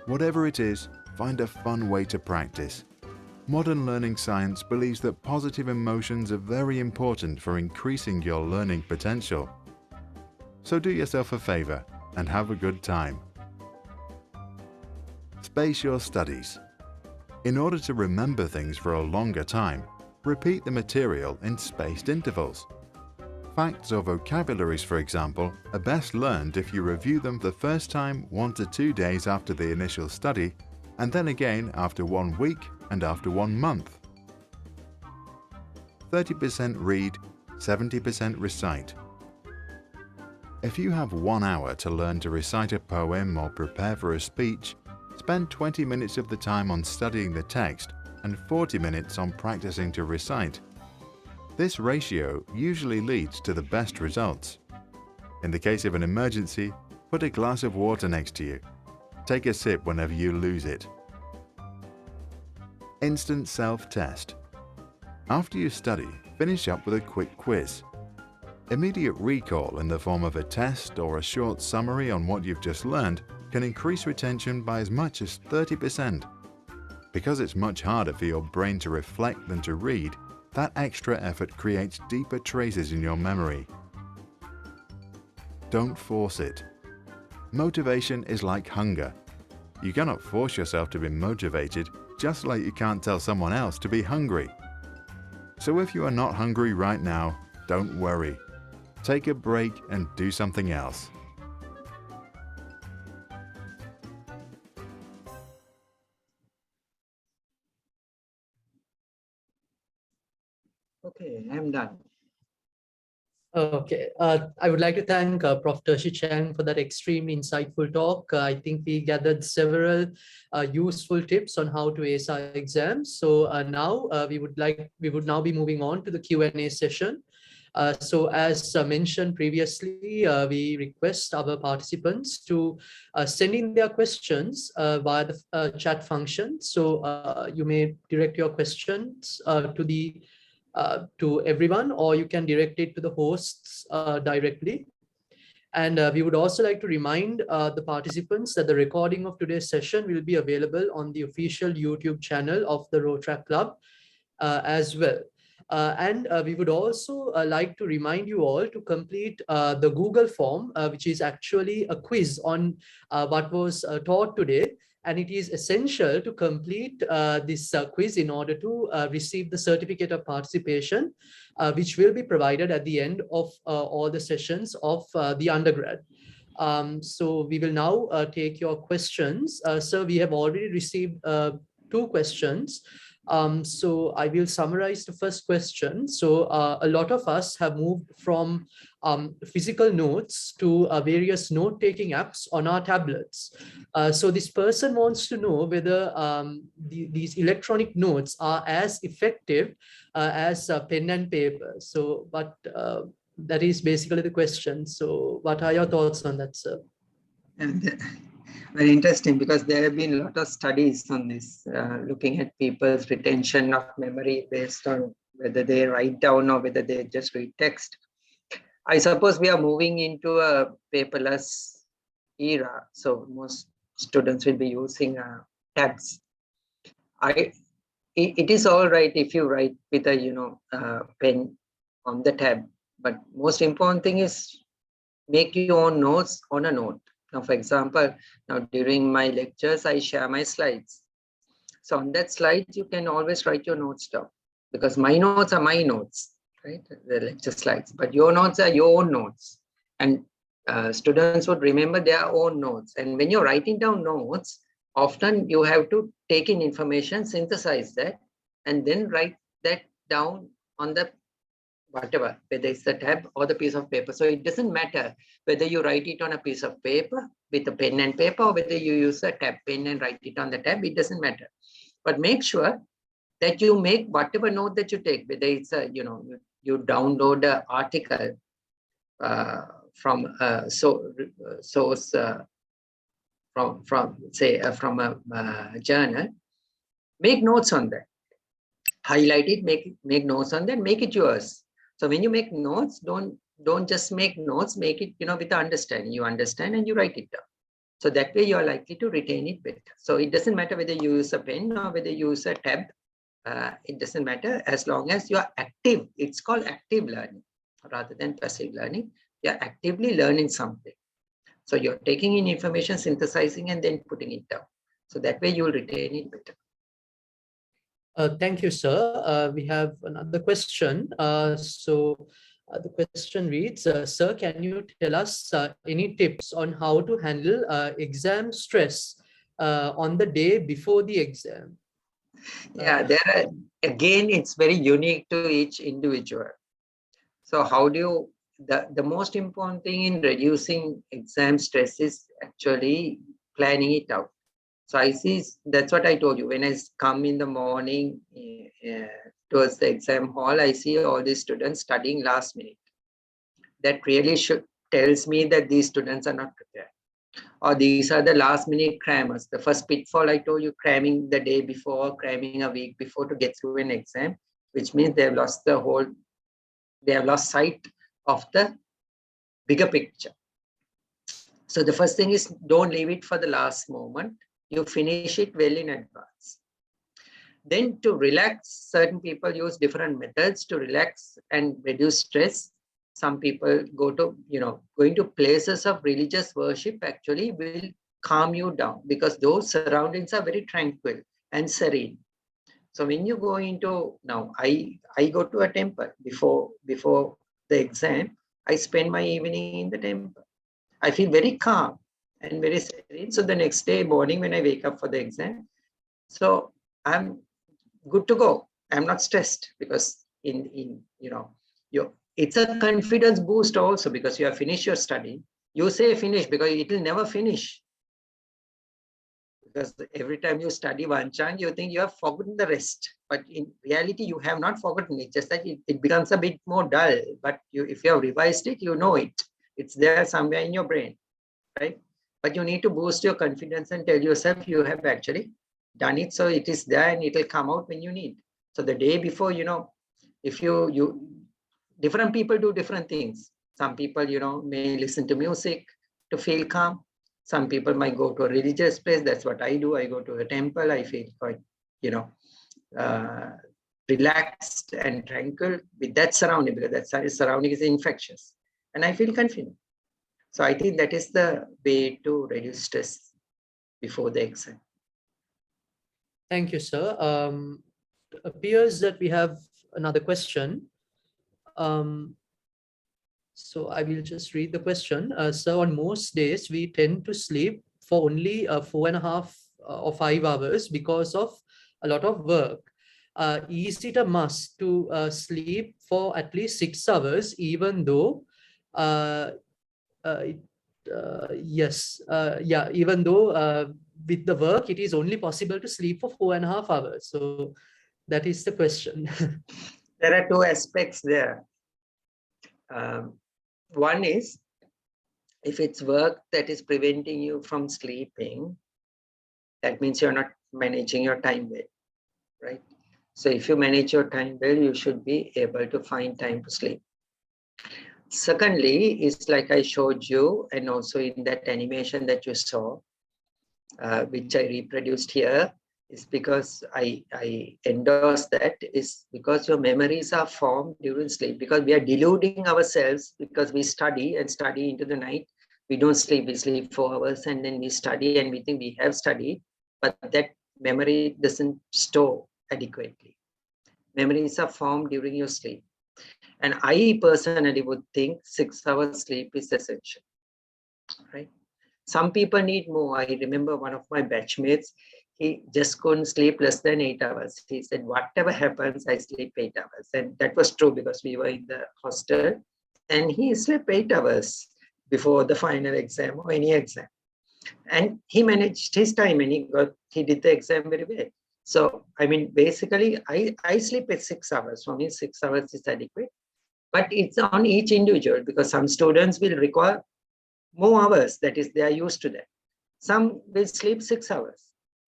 Whatever it is, find a fun way to practice. Modern learning science believes that positive emotions are very important for increasing your learning potential. So do yourself a favor and have a good time. Space your studies. In order to remember things for a longer time, repeat the material in spaced intervals. Facts or vocabularies, for example, are best learned if you review them the first time 1 to 2 days after the initial study, and then again after 1 week and after 1 month. 30% read, 70% recite. If you have 1 hour to learn to recite a poem or prepare for a speech, spend 20 minutes of the time on studying the text and 40 minutes on practicing to recite. This ratio usually leads to the best results. In the case of an emergency, put a glass of water next to you. Take a sip whenever you lose it. Instant self-test. After you study, finish up with a quick quiz. Immediate recall in the form of a test or a short summary on what you've just learned can increase retention by as much as 30%. Because it's much harder for your brain to reflect than to read, that extra effort creates deeper traces in your memory. Don't force it. Motivation is like hunger. You cannot force yourself to be motivated, just like you can't tell someone else to be hungry. So if you are not hungry right now, don't worry. Take a break and do something else. Okay, I'm done. Okay, I would like to thank Prof. Tershi Chang for that extremely insightful talk. I think we gathered several useful tips on how to ace our exams. So now we would now be moving on to the Q&A session. So as mentioned previously, we request our participants to send in their questions via the chat function. So you may direct your questions to everyone, or you can direct it to the hosts directly. And we would also like to remind the participants that the recording of today's session will be available on the official YouTube channel of the Rotaract Club as well. And we would also like to remind you all to complete the Google form, which is actually a quiz on what was taught today. And it is essential to complete this quiz in order to receive the certificate of participation, which will be provided at the end of all the sessions of the undergrad. So we will now take your questions. Sir, we have already received 2 questions. So I will summarize the first question. So a lot of us have moved from physical notes to various note-taking apps on our tablets. So this person wants to know whether these electronic notes are as effective as pen and paper. So, but that is basically the question. So what are your thoughts on that, sir? And very interesting, because there have been a lot of studies on this, looking at people's retention of memory based on whether they write down or whether they just read text. I suppose we are moving into a paperless era, so most students will be using tabs. It is all right if you write with a pen on the tab, but most important thing is make your own notes on a note. Now, for example, now during my lectures, I share my slides. So on that slide, you can always write your notes down, because my notes are my notes, right? The lecture slides, but your notes are your own notes. And students would remember their own notes. And when you're writing down notes, often you have to take in information, synthesize that, and then write that down on the whatever, whether it's the tab or the piece of paper. So it doesn't matter whether you write it on a piece of paper with a pen and paper, or whether you use a tab pen and write it on the tab, it doesn't matter. But make sure that you make whatever note that you take, whether it's you download an article from a source from a journal, make notes on that, highlight it, make notes on that, make it yours. So when you make notes, don't just make notes, make it with understanding. You understand and you write it down. So that way you are likely to retain it better. So it doesn't matter whether you use a pen or whether you use a tab. It doesn't matter, as long as you are active. It's called active learning rather than passive learning. You're actively learning something. So you're taking in information, synthesizing, and then putting it down. So that way you'll retain it better. Thank you, sir. We have another question. The question reads, sir, can you tell us any tips on how to handle exam stress on the day before the exam? Yeah, again, it's very unique to each individual. So how do you, the most important thing in reducing exam stress is actually planning it out. So I see, that's what I told you. When I come in the morning towards the exam hall, I see all these students studying last minute. That really tells me that these students are not prepared. Or these are the last minute crammers. The first pitfall I told you, cramming the day before, cramming a week before to get through an exam, which means they've lost sight of the bigger picture. So the first thing is, don't leave it for the last moment. You finish it well in advance. Then to relax, certain people use different methods to relax and reduce stress. Some people going to places of religious worship actually will calm you down, because those surroundings are very tranquil and serene. So when you go into, now I go to a temple before the exam. I spend my evening in the temple. I feel very calm and very serene. So the next day morning when I wake up for the exam, so I'm good to go. I'm not stressed, because it's a confidence boost also, because you have finished your study. You say finish because it will never finish. Because every time you study one chunk, you think you have forgotten the rest. But in reality, you have not forgotten it. Just that it becomes a bit more dull. But if you have revised it, you know it. It's there somewhere in your brain, right? But you need to boost your confidence and tell yourself you have actually done it. So it is there and it will come out when you need. So the day before, if different people do different things. Some people, may listen to music to feel calm. Some people might go to a religious place. That's what I do. I go to a temple. I feel quite, relaxed and tranquil with that surrounding, because that surrounding is infectious. And I feel confident. So I think that is the way to reduce stress before the exam. Thank you, sir. It appears that we have another question. So I will just read the question. So on most days, we tend to sleep for only 4.5 or 5 hours because of a lot of work. Is it a must to sleep for at least 6 hours, even though even though with the work, it is only possible to sleep for 4.5 hours. So that is the question. There are two aspects there. One is, if it's work that is preventing you from sleeping, that means you're not managing your time well, right? So if you manage your time well, you should be able to find time to sleep. Secondly, it's like I showed you, and also in that animation that you saw, which I reproduced here, is because I endorse that, is because your memories are formed during sleep, because we are deluding ourselves, because we study into the night. We don't sleep, we sleep 4 hours and then we study and we think we have studied, but that memory doesn't store adequately. Memories are formed during your sleep. And I personally would think 6 hours sleep is essential, right? Some people need more. I remember one of my batchmates, he just couldn't sleep less than 8 hours. He said, whatever happens, I sleep 8 hours. And that was true, because we were in the hostel and he slept 8 hours before the final exam or any exam. And he managed his time and he did the exam very well. So, I mean, basically, I sleep at 6 hours. For me, 6 hours is adequate. But it's on each individual, because some students will require more hours, that is, they are used to that. Some will sleep 6 hours.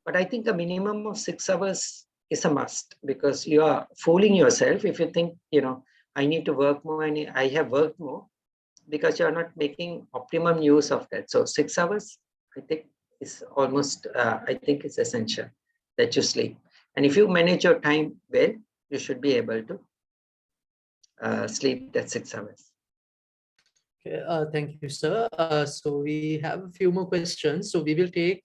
But I think a minimum of 6 hours is a must, because you are fooling yourself if you think, I need to work more and I have worked more, because you're not making optimum use of that. So 6 hours, I think, is almost, I think it's essential that you sleep. And if you manage your time well, you should be able to sleep that 6 hours. Okay, thank you, sir. So we have a few more questions. So we will take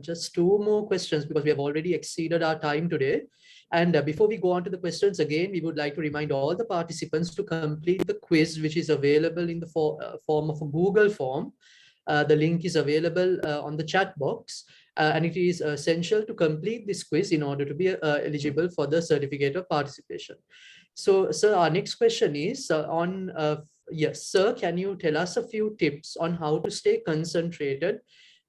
just 2 more questions, because we have already exceeded our time today. And before we go on to the questions again, we would like to remind all the participants to complete the quiz, which is available in the form of a Google form. The link is available on the chat box. And it is essential to complete this quiz in order to be eligible for the certificate of participation. So, sir, our next question is yes, sir, can you tell us a few tips on how to stay concentrated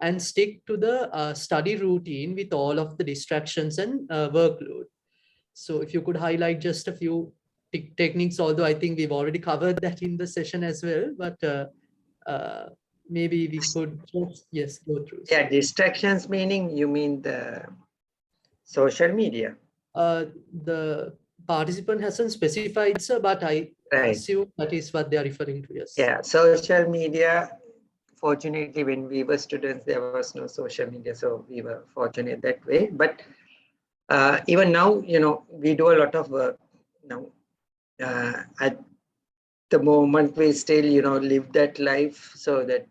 and stick to the study routine with all of the distractions and workload? So if you could highlight just a few techniques, although I think we've already covered that in the session as well, but maybe we could just, yes, go through. Yeah, distractions meaning, you mean the social media? The participant hasn't specified, sir, but I assume that is what they are referring to, yes. Yeah, social media, fortunately, when we were students, there was no social media, so we were fortunate that way. But even now, we do a lot of work now. At the moment, we still, live that life, so that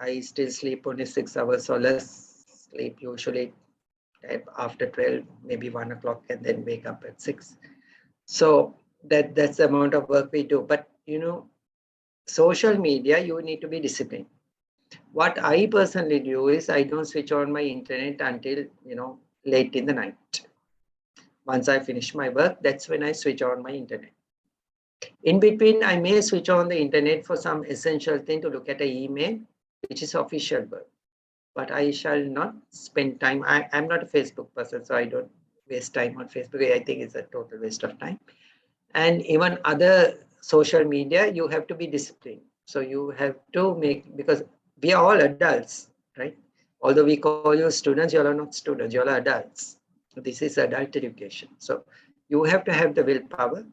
I still sleep only 6 hours or less sleep, usually after 12, maybe 1 o'clock, and then wake up at 6. So that's the amount of work we do. But, social media, you need to be disciplined. What I personally do is I don't switch on my internet until, late in the night. Once I finish my work, that's when I switch on my internet. In between, I may switch on the internet for some essential thing to look at an email, which is official work. But I shall not spend time. I'm not a Facebook person, so I don't waste time on Facebook. I think it's a total waste of time. And even other social media, you have to be disciplined. So you have to make, because we are all adults, right? Although we call you students, you all are not students, you all are adults. This is adult education. So you have to have the willpower.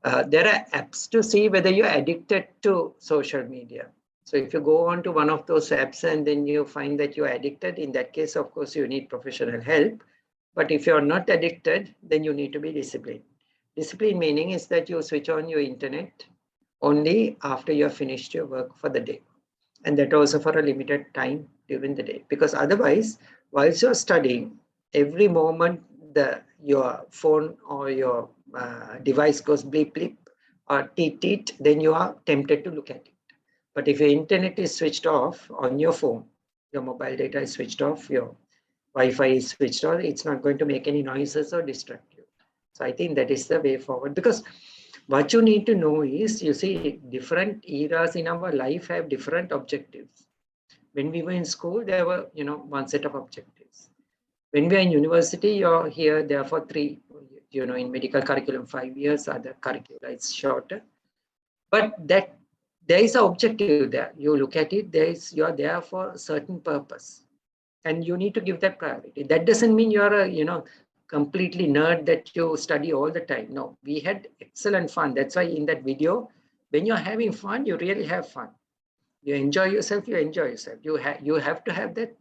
There are apps to see whether you're addicted to social media. So if you go on to one of those apps and then you find that you're addicted, in that case, of course, you need professional help. But if you're not addicted, then you need to be disciplined. Discipline meaning is that you switch on your internet only after you have finished your work for the day. And that also for a limited time during the day. Because otherwise, whilst you're studying, every moment your phone or your device goes bleep bleep or teet teet, then you are tempted to look at it. But if your internet is switched off on your phone, your mobile data is switched off, your Wi-Fi is switched on, it's not going to make any noises or distract you. So I think that is the way forward, because what you need to know is, you see, different eras in our life have different objectives. When we were in school, there were, one set of objectives. When we are in university, you're here, there for 3, in medical curriculum, 5 years, other curricula is shorter. But that there is an objective there. You look at it, you are there for a certain purpose. And you need to give that priority. That doesn't mean you're a, completely nerd that you study all the time. No, we had excellent fun. That's why in that video, when you're having fun, you really have fun. You enjoy yourself, you enjoy yourself. You have to have that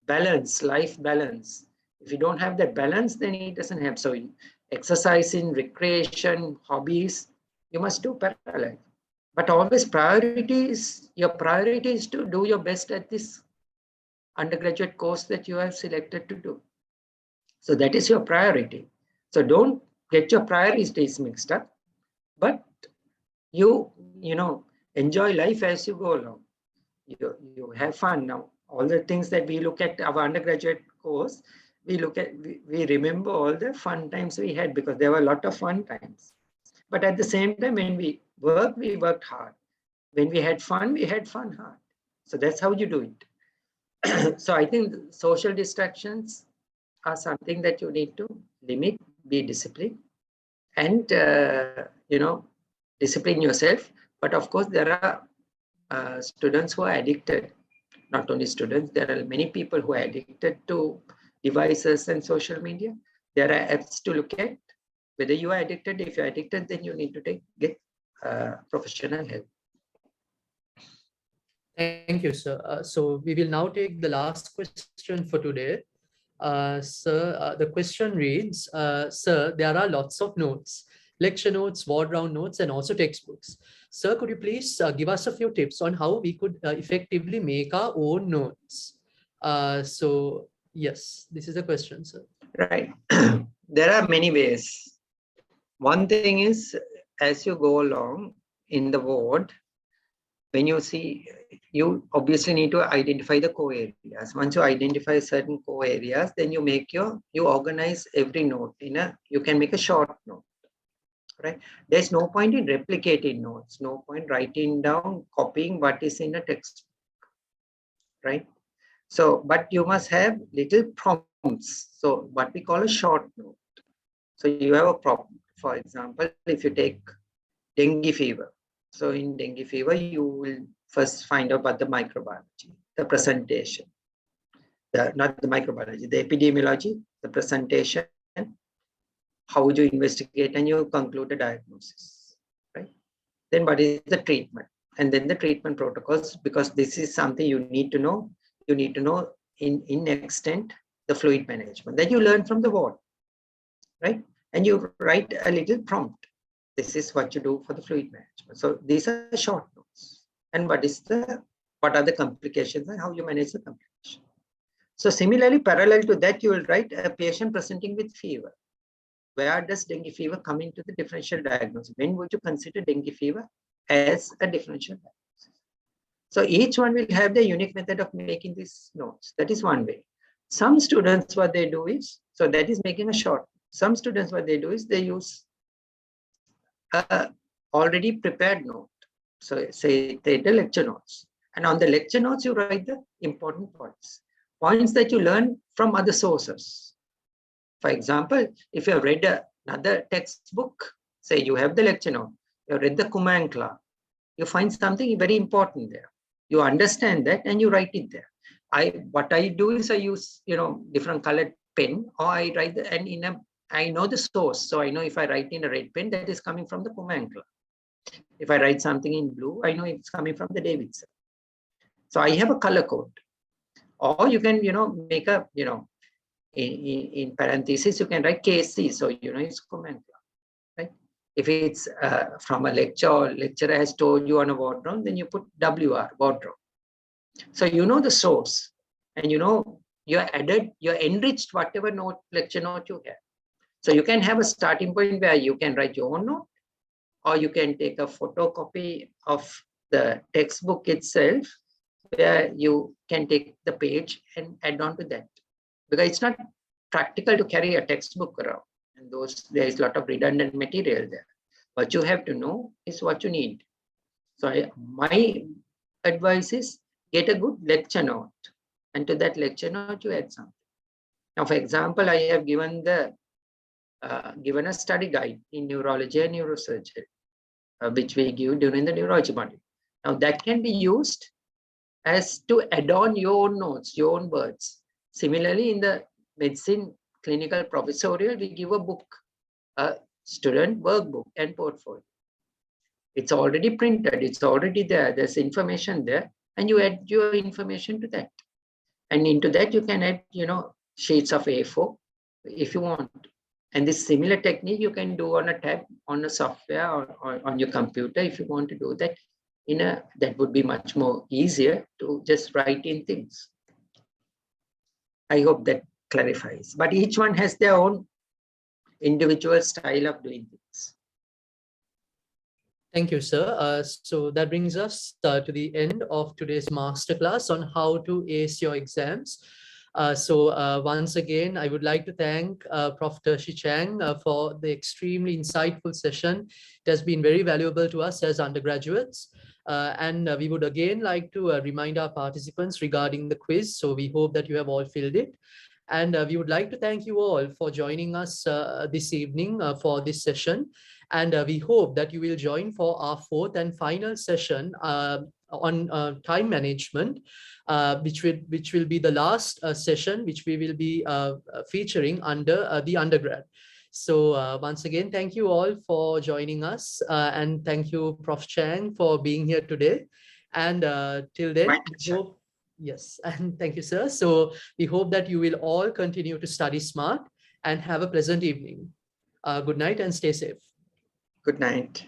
balance, life balance. If you don't have that balance, then it doesn't have. So exercising, recreation, hobbies, you must do parallel. But always your priority is to do your best at this undergraduate course that you have selected to do. So that is your priority. So don't get your priorities mixed up, but you enjoy life as you go along. You have fun. Now all the things that we look at our undergraduate course, we remember all the fun times we had, because there were a lot of fun times. But at the same time, when we worked hard. When we had fun hard. So that's how you do it. So I think social distractions are something that you need to limit, be disciplined, and discipline yourself. But of course, there are students who are addicted. Not only students, there are many people who are addicted to devices and social media. There are apps to look at whether you are addicted. If you're addicted, then you need to get professional help. Thank you, sir. So we will now take the last question for today. Sir, the question reads, Sir, there are lots of notes, lecture notes, ward round notes, and also textbooks. Sir, could you please give us a few tips on how we could effectively make our own notes? So, yes, this is the question, sir. Right. There are many ways. One thing is, as you go along in the ward, when you see, you obviously need to identify the core areas. Once you identify certain core areas, then you organize every note you can make a short note, right? There's no point in replicating notes, no point writing down, copying what is in a text, right? So, but you must have little prompts. So what we call a short note. So you have a prompt. For example, if you take dengue fever. So in dengue fever, you will first find out about the microbiology, the presentation, not the microbiology, the epidemiology, the presentation, how would you investigate, and you conclude a diagnosis, right? Then what is the treatment? And then the treatment protocols, because this is something you need to know. You need to know in extent the fluid management that you learn from the ward, right? And you write a little prompt. This is what you do for the fluid management. So these are short notes. And what are the complications and how you manage the complication. So similarly, parallel to that, you will write a patient presenting with fever. Where does dengue fever come into the differential diagnosis? When would you consider dengue fever as a differential diagnosis? So each one will have the unique method of making these notes. That is one way. Some students, what they do is, so that is making a short. Some students, what they do is they use already prepared note. So say take the lecture notes. And on the lecture notes, you write the important points. Points that you learn from other sources. For example, if you have read another textbook, say you have the lecture note, you have read the Kumankla, you find something very important there. You understand that and you write it there. What I do is I use different colored pen, or I write I know the source. So I know if I write in a red pen, that is coming from the Kumankla. If I write something in blue, I know it's coming from the Davidson. So I have a color code. Or you can, make a, in parentheses, you can write KC. So, it's Kumankla, right? If it's from a lecture or lecturer has told you on a word round, then you put WR, word round. So you know the source, and you're enriched whatever lecture note you have. So you can have a starting point where you can write your own note, or you can take a photocopy of the textbook itself, where you can take the page and add on to that. Because it's not practical to carry a textbook around, and there is a lot of redundant material there. What you have to know is what you need. So my advice is get a good lecture note, and to that lecture note you add something. Now, for example, I have given a study guide in neurology and neurosurgery, which we give during the neurology module. Now that can be used as to add on your own notes, your own words. Similarly, in the medicine clinical professorial, we give a book, a student workbook and portfolio. It's already printed, it's already there, there's information there, and you add your information to that. And into that, you can add, sheets of A4 if you want. And this similar technique you can do on a tab, on a software, or on your computer if you want to do that. That would be much more easier to just write in things. I hope that clarifies. But each one has their own individual style of doing things. Thank you, sir. So that brings us to the end of today's masterclass on how to ace your exams. Once again, I would like to thank Prof. Tershi Chang for the extremely insightful session. It has been very valuable to us as undergraduates. And we would again like to remind our participants regarding the quiz. So we hope that you have all filled it. And we would like to thank you all for joining us this evening for this session. And we hope that you will join for our fourth and final session on time management, which will be the last session which we will be featuring under the undergrad. So once again, thank you all for joining us, and thank you, Prof. Chang, for being here today. And till then, yes, and thank you, sir. So we hope that you will all continue to study smart and have a pleasant evening. Good night and stay safe. Good night.